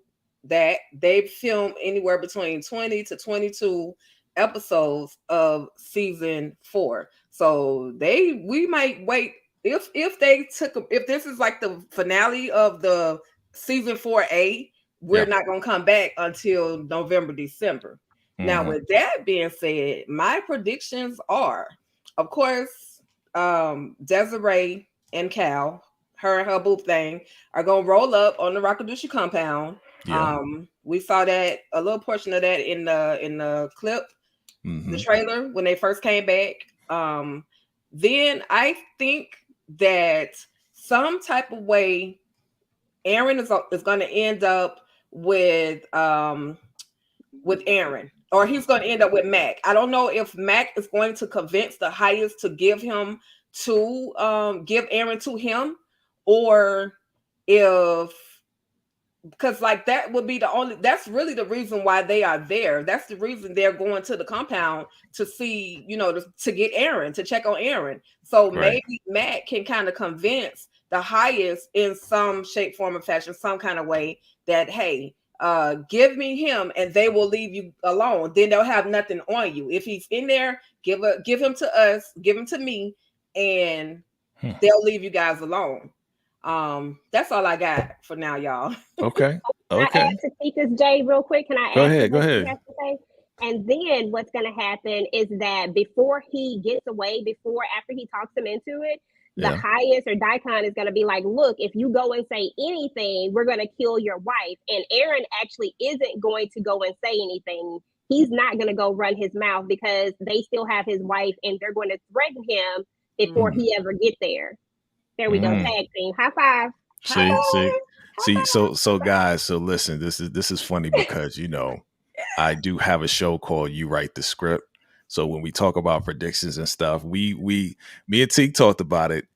that they film anywhere between 20 to 22 episodes of season 4. So we might wait if this is like the finale of the season 4A, we're not going to come back until November, December. Now, with that being said, my predictions are, of course, Desiree and Cal, her and her boo thing, are going to roll up on the Rockadoochie compound. Yeah. We saw that, a little portion of that in the clip, the trailer, when they first came back. Then I think that some type of way Aaron is going to end up with Aaron, or he's going to end up with Mac. I don't know if Mac is going to convince the highest to give Aaron to him, or because like that would be that's really the reason why they are there. That's the reason they're going to the compound, to see, to get Aaron, to check on Aaron. So maybe Mac can kind of convince the highest in some shape, form, or fashion, some kind of way, that, hey, give me him and they will leave you alone. Then they'll have nothing on you. If he's in there, give him to us, give him to me, and they'll leave you guys alone. That's all I got for now, y'all. Okay. Can I add to Tika's Jay real quick? Can I go ahead. And then what's going to happen is that before he gets away, after he talks him into it, the highest or Daikon is going to be like, look, if you go and say anything, we're going to kill your wife. And Aaron actually isn't going to go and say anything. He's not going to go run his mouth because they still have his wife and they're going to threaten him before he ever get there. There we go. Tag team. High five. See. See, so guys, so listen, this is funny because I do have a show called You Write the Script. So when we talk about predictions and stuff, me and Teak talked about it,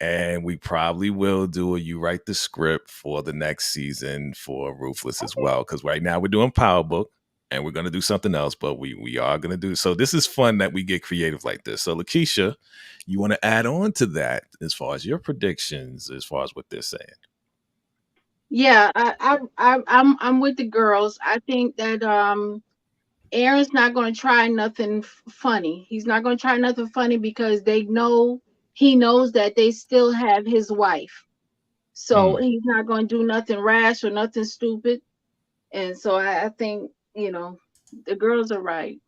and we probably will do a You Write the Script for the next season for Ruthless as well. Because right now we're doing Power Book, and we're gonna do something else, but we are gonna do so. This is fun that we get creative like this. So Lakeisha, you want to add on to that as far as your predictions, as far as what they're saying? Yeah, I'm with the girls. I think that Aaron's not going to try nothing funny. He's not going to try nothing funny because he knows that they still have his wife. So he's not going to do nothing rash or nothing stupid. And so I think, the girls are right.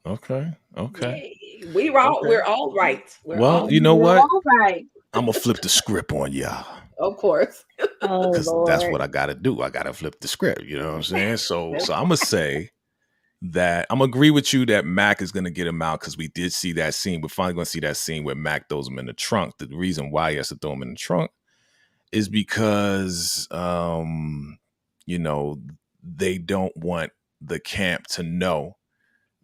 Okay. Yay. We're all right. You know what? All right. I'm gonna flip the script on y'all. Of course. Because that's what I gotta do. I gotta flip the script. You know what I'm saying? So I'm gonna say that I'm gonna agree with you that Mac is gonna get him out because we did see that scene. We're finally gonna see that scene where Mac throws him in the trunk. The reason why he has to throw him in the trunk is because they don't want the camp to know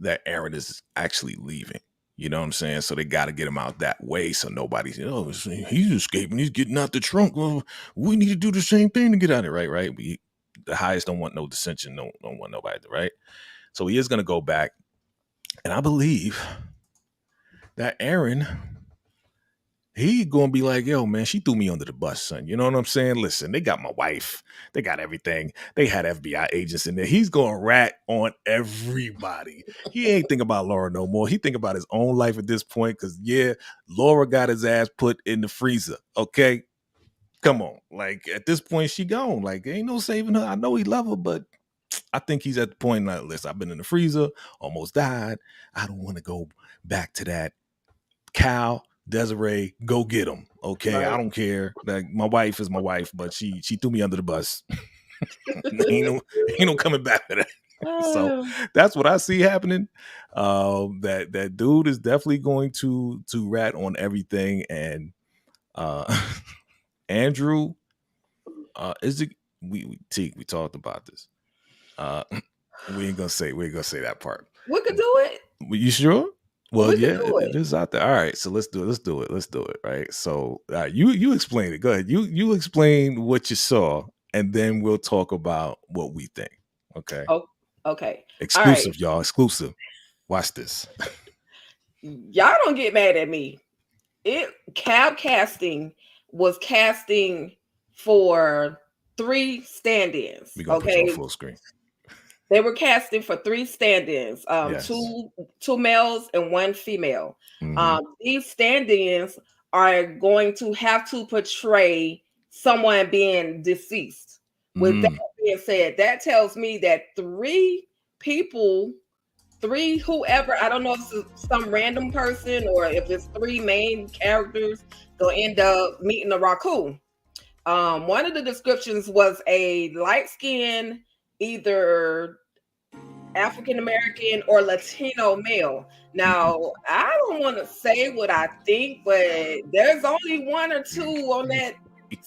that Aaron is actually leaving. You know what I'm saying? So they got to get him out that way so nobody's, he's escaping. He's getting out the trunk. Well, we need to do the same thing to get out of it, right? The highest don't want no dissension. Don't want nobody, right? So he is going to go back. And I believe that Aaron, he going to be like, yo, man, she threw me under the bus, son. You know what I'm saying? Listen, they got my wife. They got everything. They had FBI agents in there. He's going to rat on everybody. He ain't think about Laura no more. He think about his own life at this point because, Laura got his ass put in the freezer, okay? Come on. Like, at this point, she gone. Like, ain't no saving her. I know he love her, but I think he's at the point, like, listen, I've been in the freezer, almost died. I don't want to go back to that. Cal, Desiree, go get him. Okay, right. I don't care. Like, my wife is my wife, but she threw me under the bus. ain't no coming back to that. So that's what I see happening. That dude is definitely going to rat on everything. And Andrew, is it? We talked about this. We ain't gonna say that part. We could do it. You sure? Well, it is out there. All right, so let's do it. Right. So you explain it. Go ahead. You explain what you saw, and then we'll talk about what we think. Okay. Oh, okay. Exclusive, y'all. Exclusive. Watch this. Y'all don't get mad at me. Cab casting was casting for 3 stand-ins. We're gonna put you on full screen. They were casting for 3 stand-ins, yes. two males and 1 female. Mm-hmm. These stand-ins are going to have to portray someone being deceased. With that being said, that tells me that 3 people, 3 whoever, I don't know if it's some random person or if it's 3 main characters, they'll end up meeting a raccoon. One of the descriptions was a light-skinned, either African-American or Latino male. Now, I don't want to say what I think, but there's only 1 or 2 on that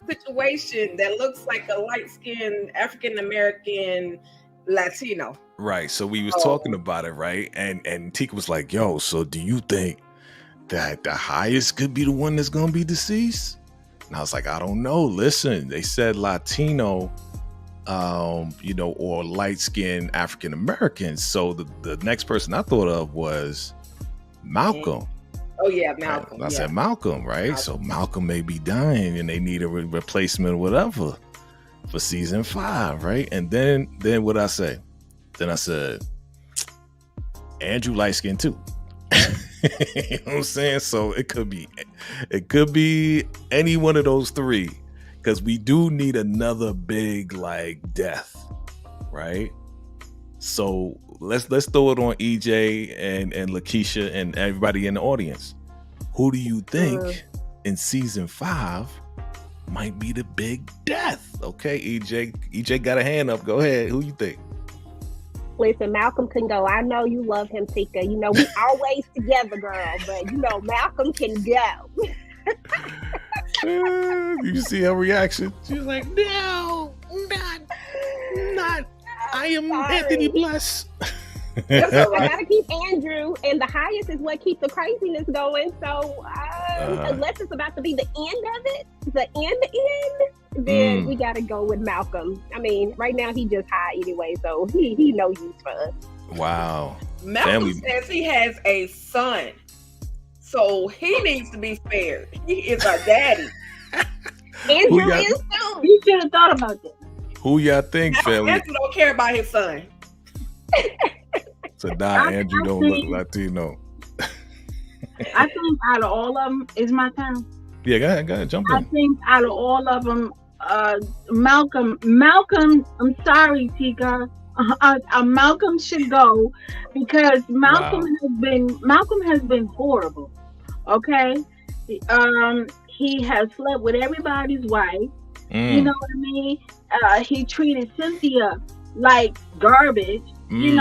situation that looks like a light-skinned African-American Latino. Right. So we was talking about it, right? And Tika was like, yo, so do you think that the highest could be the one that's going to be deceased? And I was like, I don't know. Listen, they said Latino, or light-skinned African-Americans. So the next person I thought of was Malcolm. Oh, yeah, Malcolm. Right? I said Malcolm, right? Malcolm. So Malcolm may be dying and they need a replacement or whatever for season 5, right? And then what I say? Then I said, Andrew light-skinned too. You know what I'm saying? So it could be any one of those 3. Because we do need another big death, right? So let's throw it on EJ and Lakeisha and everybody in the audience. Who do you think in season 5 might be the big death? Okay, EJ got a hand up. Go ahead. Who you think? Listen, Malcolm can go. I know you love him, Tika. We always together, girl. But Malcolm can go. You see her reaction. She was like, no. not. I am Anthony Bless. I gotta keep Andrew, and the highest is what keeps the craziness going. So unless it's about to be the end of it, the end, then we gotta go with Malcolm. I mean, right now he just high anyway, so he no use for us. Wow. Malcolm says he has a son, so he needs to be spared. He is our daddy. Andrew is too. You should have thought about that. Who y'all think, family? Andrew don't care about his son. So now Andrew don't look Latino. I think out of all of them, is my turn. Yeah, go ahead, jump in. I think out of all of them, Malcolm. I'm sorry, Tika. Malcolm should go because Malcolm has been horrible. Okay, he has slept with everybody's wife. You know what I mean? He treated Cynthia like garbage. You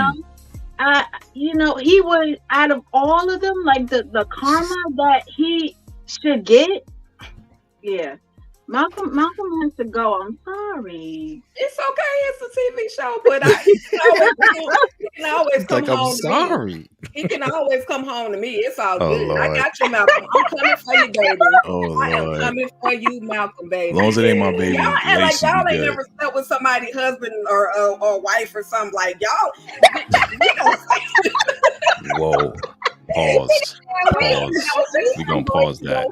know, he would, out of all of them, like the karma that he should get. Yeah. Malcolm has to go. I'm sorry. It's okay. It's a TV show, but he can always come home to me. He can always come home to me. It's all good. Lord. I got you, Malcolm. I'm coming for you, baby. I am Lord. coming for you, Malcolm, baby. As long as it ain't my baby. Y'all act like y'all ain't never slept with somebody's husband or wife or something. Like y'all. Whoa. Pause. We're going to pause that.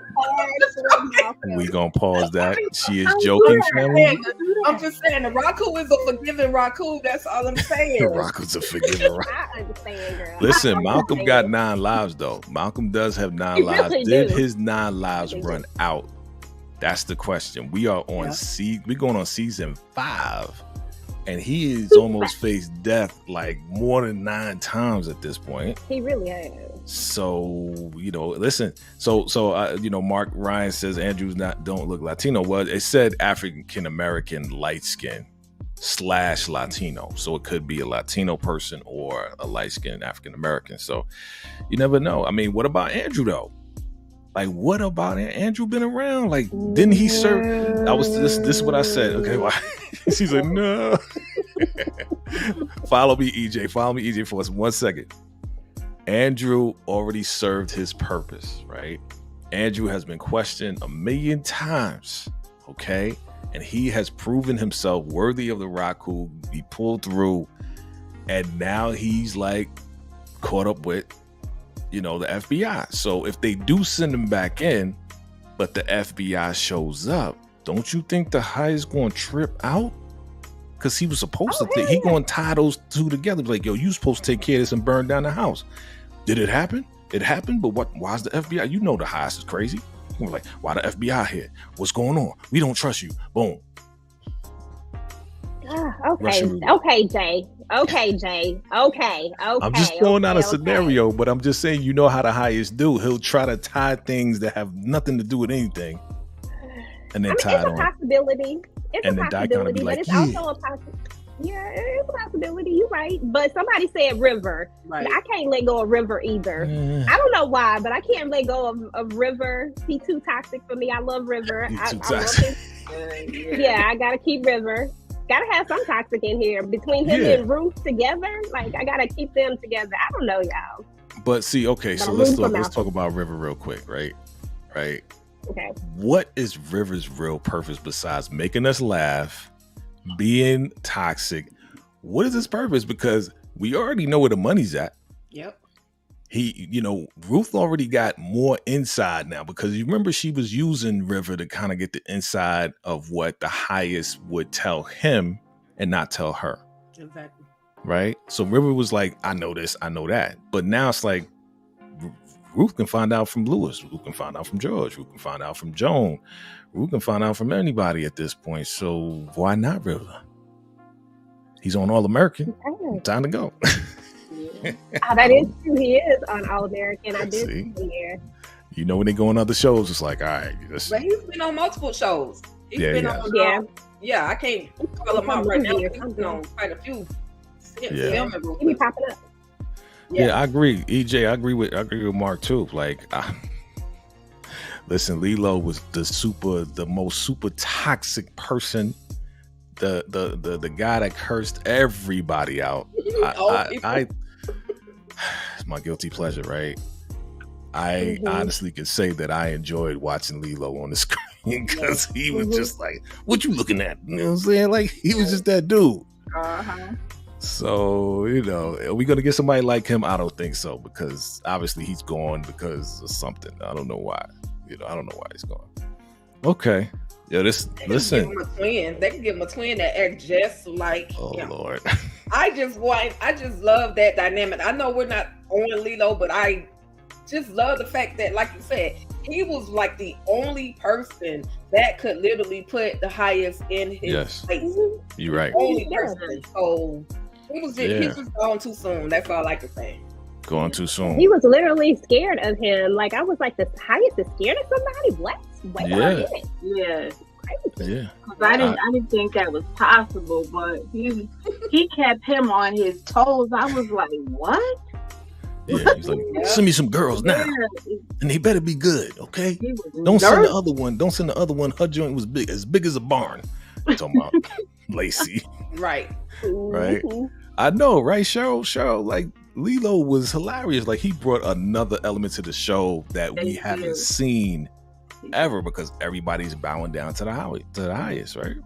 We're going to pause that. She is joking, family. I'm just saying, the Raku is a forgiving Raku. That's all I'm saying. Raku's a forgiving Raku. I understand, girl. Listen, Malcolm got 9 lives, though. Malcolm does have 9 lives. Really Did do. his 9 lives run out? That's the question. We are on we're going on season 5. And he has almost faced death like more than 9 times at this point. He really has. So, listen. So Mark Ryan says Andrew's don't look Latino. Well, it said African American light skin / Latino. So it could be a Latino person or a light skinned African American. So you never know. I mean, what about Andrew though? Like, what about Andrew been around? Like, didn't he serve? This is what I said. Okay, why? She's like, no. Follow me, EJ. Follow me, EJ, for us 1 second. Andrew already served his purpose, right? Andrew has been questioned 1,000,000 times, okay? And he has proven himself worthy of the Raku. He pulled through, and now he's like caught up with, the FBI. So if they do send him back in, but the FBI shows up, don't you think the high is going to trip out? Because he was supposed to think he going to tie those two together. Like, yo, you supposed to take care of this and burn down the house. Did it happen? It happened, but why's the FBI? You know the highest is crazy. We're like, why the FBI here? What's going on? We don't trust you. Boom. Okay, Jay. Okay. I'm just throwing out a scenario, but I'm just saying, you know how the highest do. He'll try to tie things that have nothing to do with anything, and then tie it on. It's a possibility. It's and a then possibility, be but like, it's also a possibility. Yeah, it's a possibility. You're right. But somebody said River. Right. I can't let go of River either. I don't know why, but I can't let go of River. He's too toxic for me. I love River. I love him. Yeah, I gotta keep River. Gotta have some toxic in here between him and Ruth together. Like, I gotta keep them together. I don't know, y'all. But see, okay, so let's talk about River real quick, right? Okay. What is River's real purpose besides making us laugh, being toxic? What is his purpose? Because we already know where the money's at. Yep. Ruth already got more inside now, because you remember she was using River to kind of get the inside of what the highest would tell him and not tell her. Exactly. Right? So River was like, I know this, I know that. But now it's like, Ruth can find out from Lewis. Ruth can find out from George. Ruth can find out from Joan. Ruth can find out from anybody at this point. So why not River? He's on All American. Time to go. That is true. He is on All American. I did see here. When they go on other shows, it's like, all right. But he's been on multiple shows. He's been on. Yeah, I can't call him out right now. He's been on quite a few. He be popping up. Yeah, I agree. EJ, I agree with Mark too. Like, listen, Lilo was the most super toxic person the guy that cursed everybody out. I it's my guilty pleasure, right? I honestly can say that I enjoyed watching Lilo on the screen because he was just like, "What you looking at?" You know what I'm saying? Like he was just that dude. So, are we gonna get somebody like him? I don't think so, because obviously he's gone because of something. I don't know why. I don't know why he's gone. Okay. Yeah, listen. Give him a twin. They can give him a twin that acts just like him. Lord. I just love that dynamic. I know we're not on Lilo, but I just love the fact that, like you said, he was like the only person that could literally put the highest in his face. You're right. Only person. So he was just gone too soon. That's all I can say. Going too soon. He was literally scared of him. Like, I was like, the highest is scared of somebody? What? Wait a minute. Yeah. Crazy. I didn't think that was possible, but he kept him on his toes. I was like, what? Yeah, he's like, send me some girls now, and they better be good, okay? Don't send the other one. Don't send the other one. Her joint was big as a barn. I'm talking about Lacey, right? I know, right, Cheryl? Like Lilo was hilarious. Like he brought another element to the show that we haven't seen ever, because everybody's bowing down to the highest, right?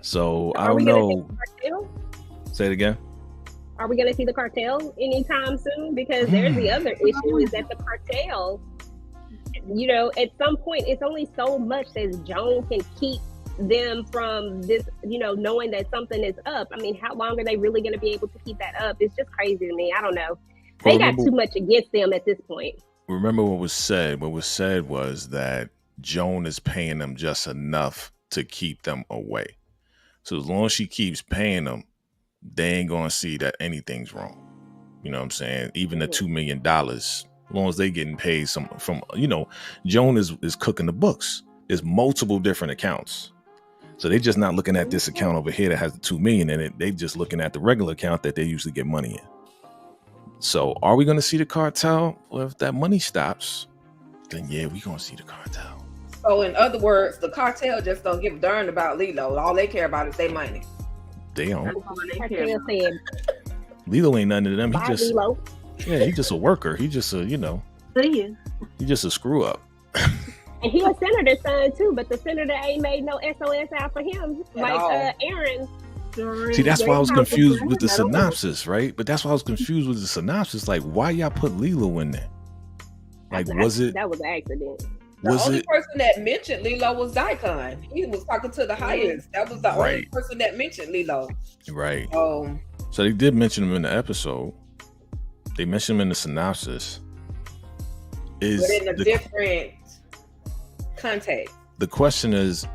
So I don't know. Say it again. Are we going to see the cartel anytime soon? Because there's the other issue is that the cartel, at some point, it's only so much that Joan can keep them from this, knowing that something is up. I mean, how long are they really going to be able to keep that up? It's just crazy to me. I don't know. They got too much against them at this point. Remember what was said? What was said was that Joan is paying them just enough to keep them away. So as long as she keeps paying them, they ain't gonna see that anything's wrong. You know what I'm saying? Even the $2 million, as long as they getting paid from Joan is cooking the books. There's multiple different accounts. So they're just not looking at this account over here that has the 2 million in it. They just looking at the regular account that they usually get money in. So are we gonna see the cartel? Well, if that money stops, then yeah, we gonna see the cartel. So in other words, the cartel just don't give a darn about Lilo. All they care about is their money. They don't. Lilo ain't nothing to them. He just he's just a worker. He just he just a screw up. And he a senator's son too, but the senator ain't made no SOS out for him, like Aaron. See, that's why I was confused with the synopsis, right? But that's why I was confused with the synopsis. Like, why y'all put Lilo in there? Like, that was an accident. The only person that mentioned Lilo was Daikon. He was talking to the highest. That was the only person that mentioned Lilo. Right. So they did mention him in the episode. They mentioned him in the synopsis. But in a different context. The question is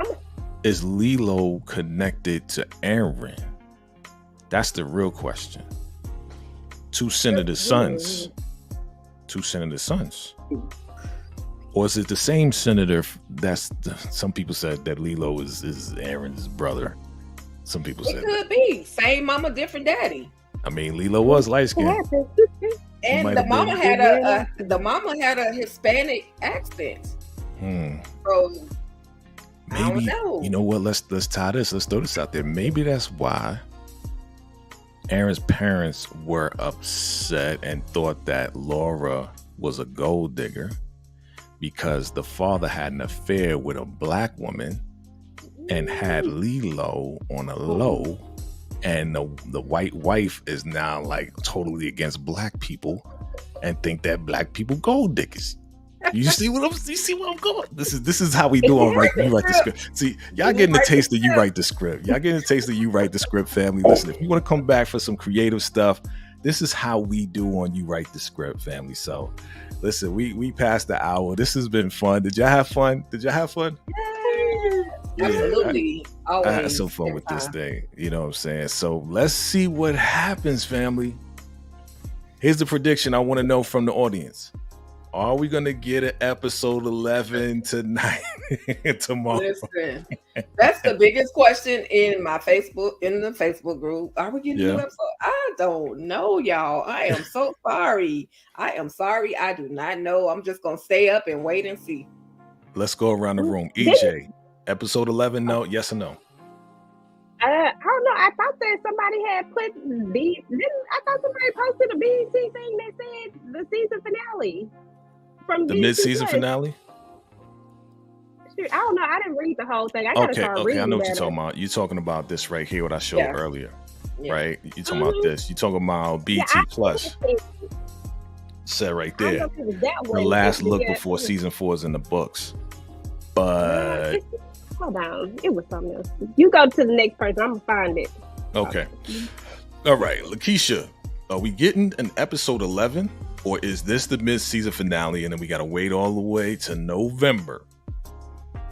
Lilo connected to Aaron? That's the real question. Two senators' sons. Or is it the same senator? Some people said that Lilo is Aaron's brother. Some people said it could be same mama, different daddy. I mean, Lilo was light skinned, and the mama had a Hispanic accent. So maybe you know what? Let's tie this. Let's throw this out there. Maybe that's why Aaron's parents were upset and thought that Laura was a gold digger, because the father had an affair with a black woman and had Lilo on a low, and the white wife is now like totally against black people and think that black people gold diggers. You see what I'm going? This is how we do on you write the script. See, y'all getting a taste of you write the script. Y'all getting a taste of you write the script, family. Listen, if you want to come back for some creative stuff, this is how we do on You Write the Script, family. So listen, we passed the hour. This has been fun. Did y'all have fun? Yeah, absolutely. I had some fun with this thing. You know what I'm saying? So let's see what happens, family. Here's the prediction I want to know from the audience. Are we going to get an episode 11 tonight, tomorrow? Listen, that's the biggest question in the Facebook group. Are we getting an episode? I don't know, y'all. I am so sorry. I do not know. I'm just going to stay up and wait and see. Let's go around the room. EJ, episode 11, no? Yes or no? I don't know. I thought that somebody had put I thought somebody posted a BET thing that said the season finale from the BET mid-season Plus. finale. Shoot, I don't know. I didn't read the whole thing. I gotta start reading. I know what you're better. talking about. You're talking about this right here, what I showed earlier, right? You're talking about this. You're talking about BET Plus. Said right there, the last look before season 4 is in the books. But hold on, it was something else. You go to the next person. I'm gonna find it. Okay. All right, Lakeisha, are we getting an episode 11, or is this the mid-season finale, and then we gotta wait all the way to November?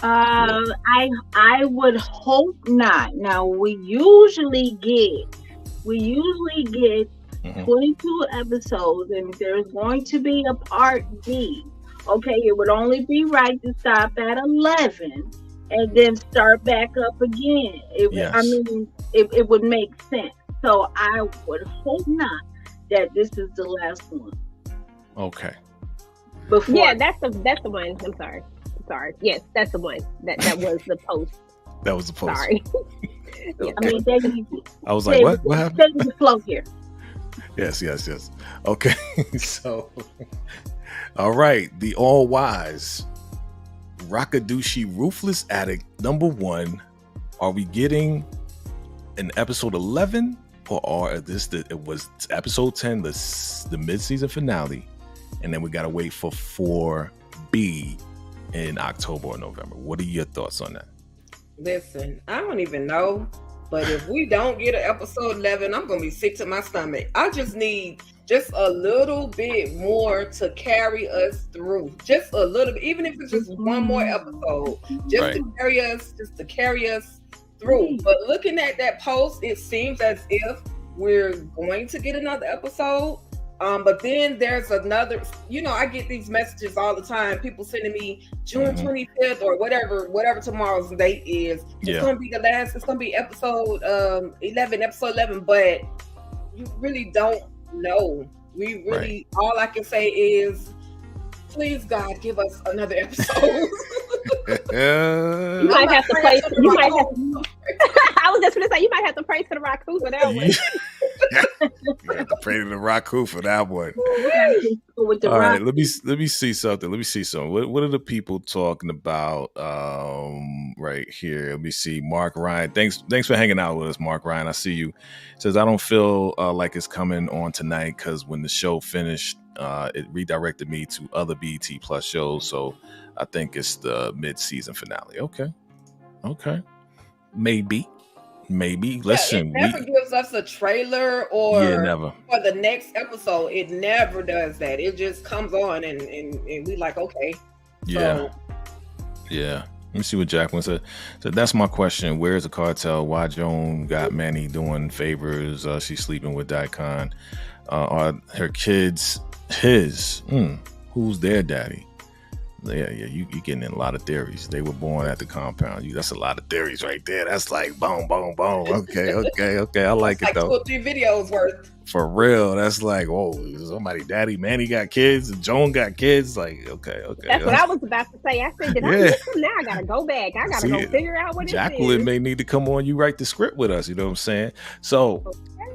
I would hope not. Now we usually get 22 episodes, and there's going to be a part B. Okay, it would only be right to stop at 11 and then start back up again. It would make sense. So I would hope not that this is the last one. Okay. Yeah, that's the one. I'm sorry. Yes, that's the one. That was the post. That was the post. Sorry. Okay. I was like, what happened? Stay with the flow here. Yes. Okay. So, all right. The all-wise Rakadushi Ruthless Addict #1. Are we getting an episode 11, or it was episode 10, the mid-season finale, and then we gotta wait for 4B in October or November? What are your thoughts on that? Listen, I don't even know, but if we don't get an episode 11, I'm gonna be sick to my stomach. I just need just a little bit more to carry us through. Just a little bit, even if it's just one more episode, just to carry us through. But looking at that post, it seems as if we're going to get another episode. But then there's another, I get these messages all the time. People sending me June 25th or whatever tomorrow's date is. It's going to be it's going to be episode 11, but you really don't know. We really, all I can say is, please God, give us another episode. You might have to play. I was just going to say, you might have to pray to the Raku for that one. You have to pray to the Raku for that one. All right, let me see something. What are the people talking about right here? Let me see. Mark Ryan, thanks for hanging out with us, Mark Ryan. I see you. Says, I don't feel like it's coming on tonight because when the show finished, it redirected me to other BET Plus shows. So I think it's the mid-season finale. Okay. Maybe. Listen, it never gives us a trailer or never. For the next episode. It never does that. It just comes on and we like, okay. Yeah. Let me see what Jacqueline said. So that's my question. Where's the cartel? Why Joan got Manny doing favors? She's sleeping with Daikon. Are her kids his? Who's their daddy? Yeah, you getting in a lot of theories. They were born at the compound. That's a lot of theories right there. That's like boom, boom, boom. Okay. I like it though. 2 or 3 videos worth. For real. That's like, whoa, somebody daddy, Manny got kids and Joan got kids. Like, okay. That's what I was about to say. I said, did I miss them? Now I gotta go back. I gotta go figure out what Jacqueline it is. may need to come on. You write the script with us. You know what I'm saying? So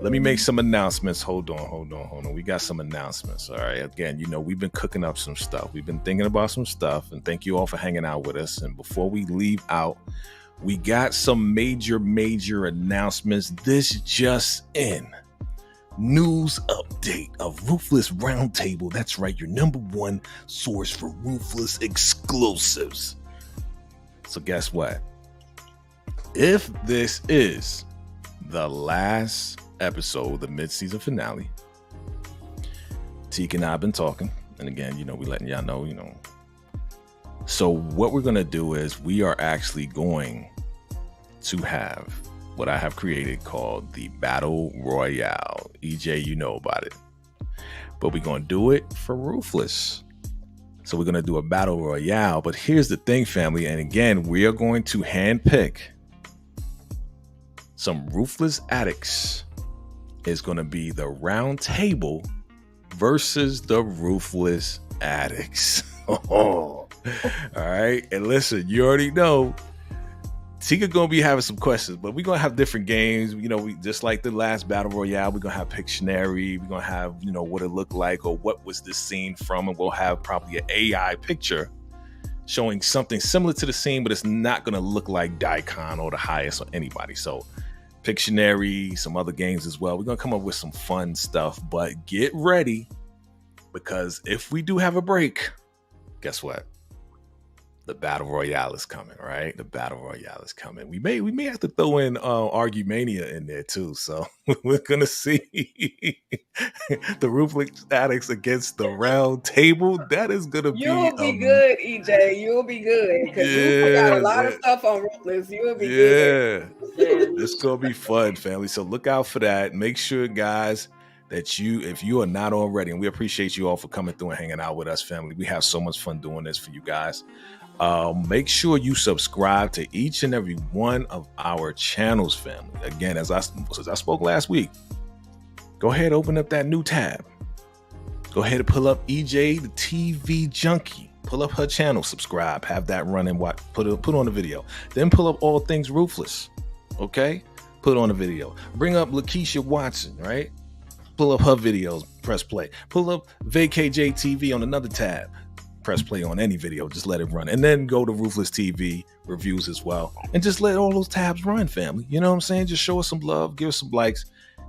let me make some announcements. Hold on. We got some announcements. All right. Again, we've been cooking up some stuff. We've been thinking about some stuff. And thank you all for hanging out with us. And before we leave out, we got some major announcements. This just in. News update of Ruthless Roundtable. That's right. Your #1 source for Ruthless exclusives. So guess what? If this is the last episode, the mid-season finale, Teak and I have been talking, and again, we letting y'all know, So what we're gonna do is we are actually going to have what I have created called the Battle Royale. EJ, you know about it, but we're gonna do it for Ruthless. So we're gonna do a Battle Royale. But here's the thing, family, and again, we are going to handpick some Ruthless addicts. Is going to be the round table versus the Ruthless addicts. All right. And listen, you already know Tika gonna be having some questions, but we're gonna have different games. You know, we just like the last battle royale. We're gonna have Pictionary. We're gonna have, you know, what it looked like or what was this scene from, and we'll have probably an AI picture showing something similar to the scene, but it's not gonna look like Daikon or the Highest or anybody. So Pictionary, some other games as well. We're gonna come up with some fun stuff, but get ready, because if we do have a break, guess what? The battle royale is coming, right? The battle royale is coming. We may have to throw in Argumania in there too. So we're gonna see the Ruthless Addicts against the Round Table. That is gonna You'll be good, EJ. You'll be good, because we put out a lot of stuff on Ruthless. You'll be good. It's gonna be fun, family. So look out for that. Make sure, guys, that if you are not already, and we appreciate you all for coming through and hanging out with us, family. We have so much fun doing this for you guys. Make sure you subscribe to each and every one of our channels, family. Again, as I spoke last week, go ahead, open up that new tab. Go ahead and pull up EJ, the TV Junkie. Pull up her channel, subscribe, have that run and watch. Put on the video. Then pull up All Things Ruthless. Okay, put on a video. Bring up Lakeisha Watson, right? Pull up her videos, press play. Pull up VKJ TV on another tab. Press play on any video, just let it run. And then go to Ruthless TV reviews as well. And just let all those tabs run, family. You know what I'm saying? Just show us some love, give us some likes.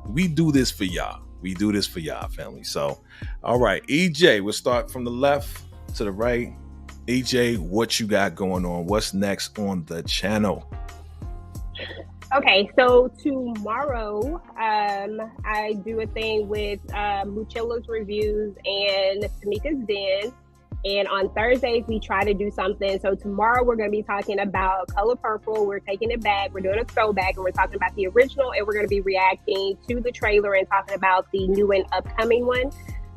We do this for y'all. We do this for y'all, family. So, all right, EJ, we'll start from the left to the right. EJ, what you got going on? What's next on the channel? Okay, so tomorrow, I do a thing with Muchilla's Reviews and Tamika's Den. And on Thursdays, we try to do something. So tomorrow, we're going to be talking about Color Purple. We're taking it back. We're doing a throwback, and we're talking about the original. And we're going to be reacting to the trailer and talking about the new and upcoming one.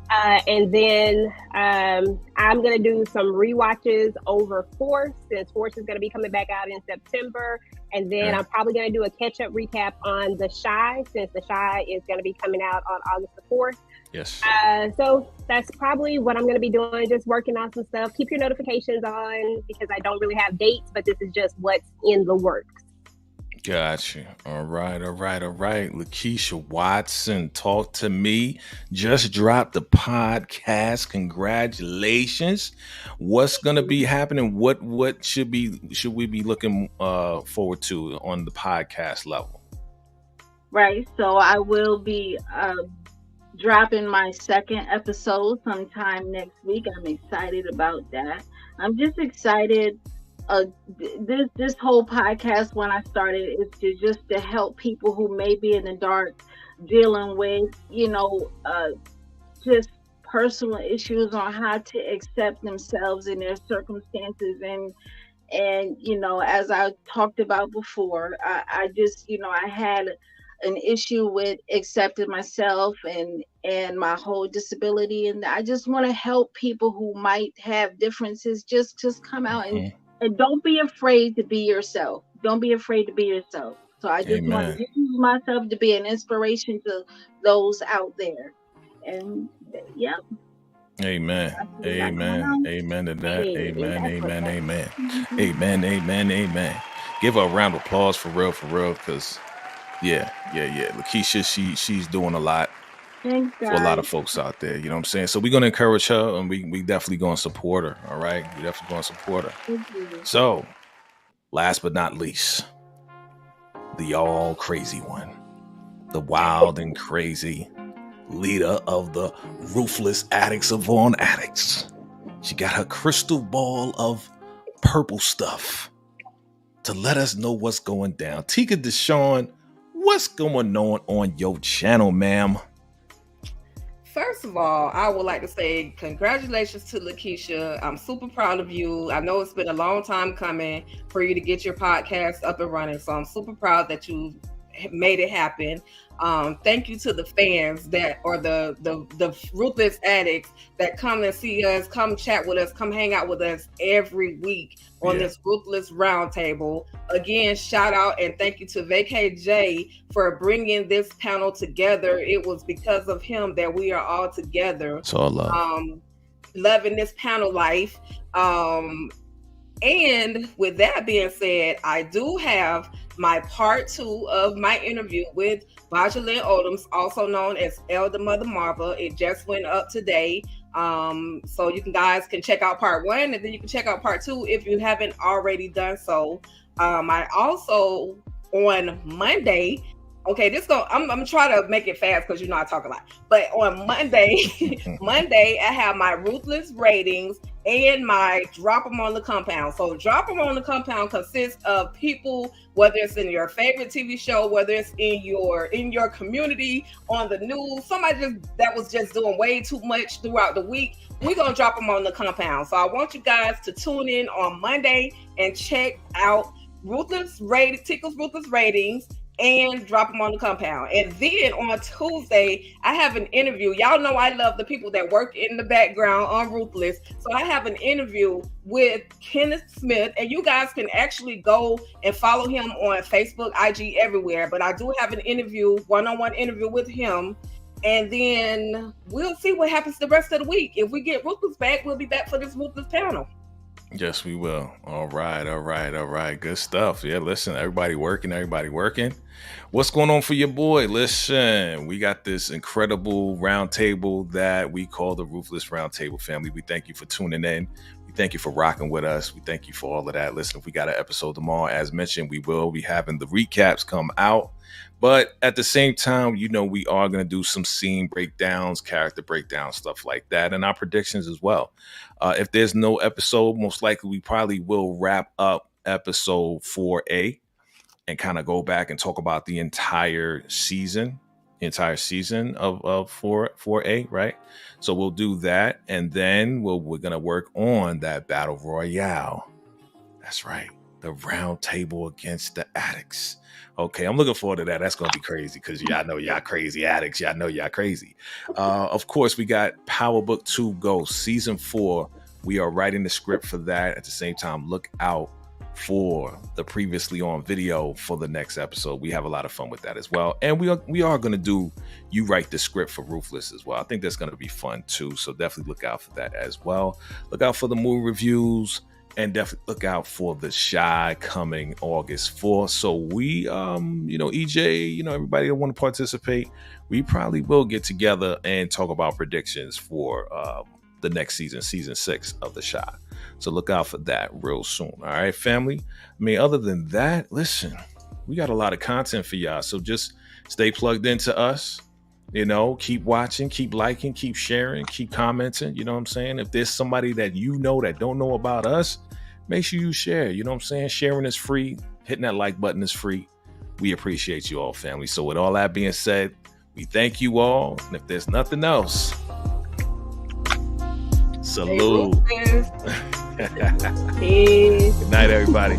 And then I'm going to do some rewatches over Force, since Force is going to be coming back out in September. And then I'm probably going to do a catch-up recap on The Chi, since The Chi is going to be coming out on August the 4th. Yes. So that's probably what I'm going to be doing, just working on some stuff. Keep your notifications on, because I don't really have dates, but this is just what's in the works. Gotcha. All right. Lakeisha Watson, talk to me. Just dropped the podcast. Congratulations. What's gonna be happening? What should we be looking forward to on the podcast level? Right. So I will be dropping my second episode sometime next week. I'm excited about that. I'm just excited. This whole podcast, when I started, is just to help people who may be in the dark, dealing with, just personal issues on how to accept themselves and their circumstances. And as I talked about before, I just, I had an issue with accepting myself and my whole disability, and I just want to help people who might have differences just come out and don't be afraid to be yourself. Don't be afraid to be yourself. So I just want to use myself to be an inspiration to those out there. And yeah. Amen. Amen to that. Amen. Give her a round of applause for real, because yeah. Lakeisha, she's doing a lot. Thanks, for a lot of folks out there. You know what I'm saying? So we're going to encourage her, and we definitely going to support her. All right? We definitely going to support her. So, last but not least, the all crazy one, the wild and crazy leader of the Ruthless Addicts of On Addicts. She got her crystal ball of purple stuff to let us know what's going down. Tika Deshawn, what's going on your channel, ma'am? First of all, I would like to say congratulations to Lakeisha. I'm super proud of you. I know it's been a long time coming for you to get your podcast up and running, so I'm super proud that you made it happen. Thank you to the fans the Ruthless Addicts that come and see us, come chat with us, come hang out with us every week on this Ruthless Roundtable. Again, shout out and thank you to VKJ for bringing this panel together. It was because of him that we are all together. It's all love. Loving this panel life. And with that being said, I do have my part 2 of my interview with Bajalyn Odoms, also known as Elder Mother Marva. It just went up today. So you guys can check out part 1, and then you can check out part 2 if you haven't already done so. I also, on Monday, okay, I'm trying to make it fast because I talk a lot. But on Monday, I have my Ruthless ratings and my Drop 'em on the Compound. So Drop 'em on the Compound consists of people, whether it's in your favorite TV show, whether it's in your community, on the news, somebody that was just doing way too much throughout the week. We're gonna drop them on the compound. So I want you guys to tune in on Monday and check out Tickle's Ruthless ratings and Drop them on the Compound. And then on Tuesday, I have an interview. Y'all know I love the people that work in the background on Ruthless. So I have an interview with Kenneth Smith, and you guys can actually go and follow him on Facebook, IG, everywhere. But I do have an interview, one-on-one interview with him. And then we'll see what happens the rest of the week. If we get Ruthless back, we'll be back for this Ruthless panel. Yes, we will. All right. Good stuff. Yeah, listen, everybody working. What's going on for your boy? Listen, we got this incredible roundtable that we call the Ruthless Roundtable family. We thank you for tuning in. We thank you for rocking with us. We thank you for all of that. Listen, if we got an episode tomorrow, as mentioned, we will be having the recaps come out. But at the same time, we are going to do some scene breakdowns, character breakdowns, stuff like that, and our predictions as well. If there's no episode, most likely we probably will wrap up episode 4A and kind of go back and talk about the entire season of 4A, right? So we'll do that, and then we're going to work on that battle royale. That's right. The round table against the addicts. Okay, I'm looking forward to that. That's going to be crazy because y'all know y'all crazy addicts. Y'all know y'all crazy. Of course, we got Power Book 2 Ghost Season 4. We are writing the script for that. At the same time, look out for the previously on video for the next episode. We have a lot of fun with that as well. And we are going to do You Write the Script for Ruthless as well. I think that's going to be fun too. So definitely look out for that as well. Look out for the movie reviews. And definitely look out for the Shy coming August 4th. So we, EJ, everybody that want to participate, we probably will get together and talk about predictions for the next season, season 6 of the Shy. So look out for that real soon. All right, family. Other than that, listen, we got a lot of content for y'all. So just stay plugged into us. Keep watching, keep liking, keep sharing, keep commenting. You know what I'm saying? If there's somebody that that don't know about us, make sure you share. You know what I'm saying? Sharing is free. Hitting that like button is free. We appreciate you all, family. So with all that being said, we thank you all. And if there's nothing else, salute. Hey, Good night, everybody.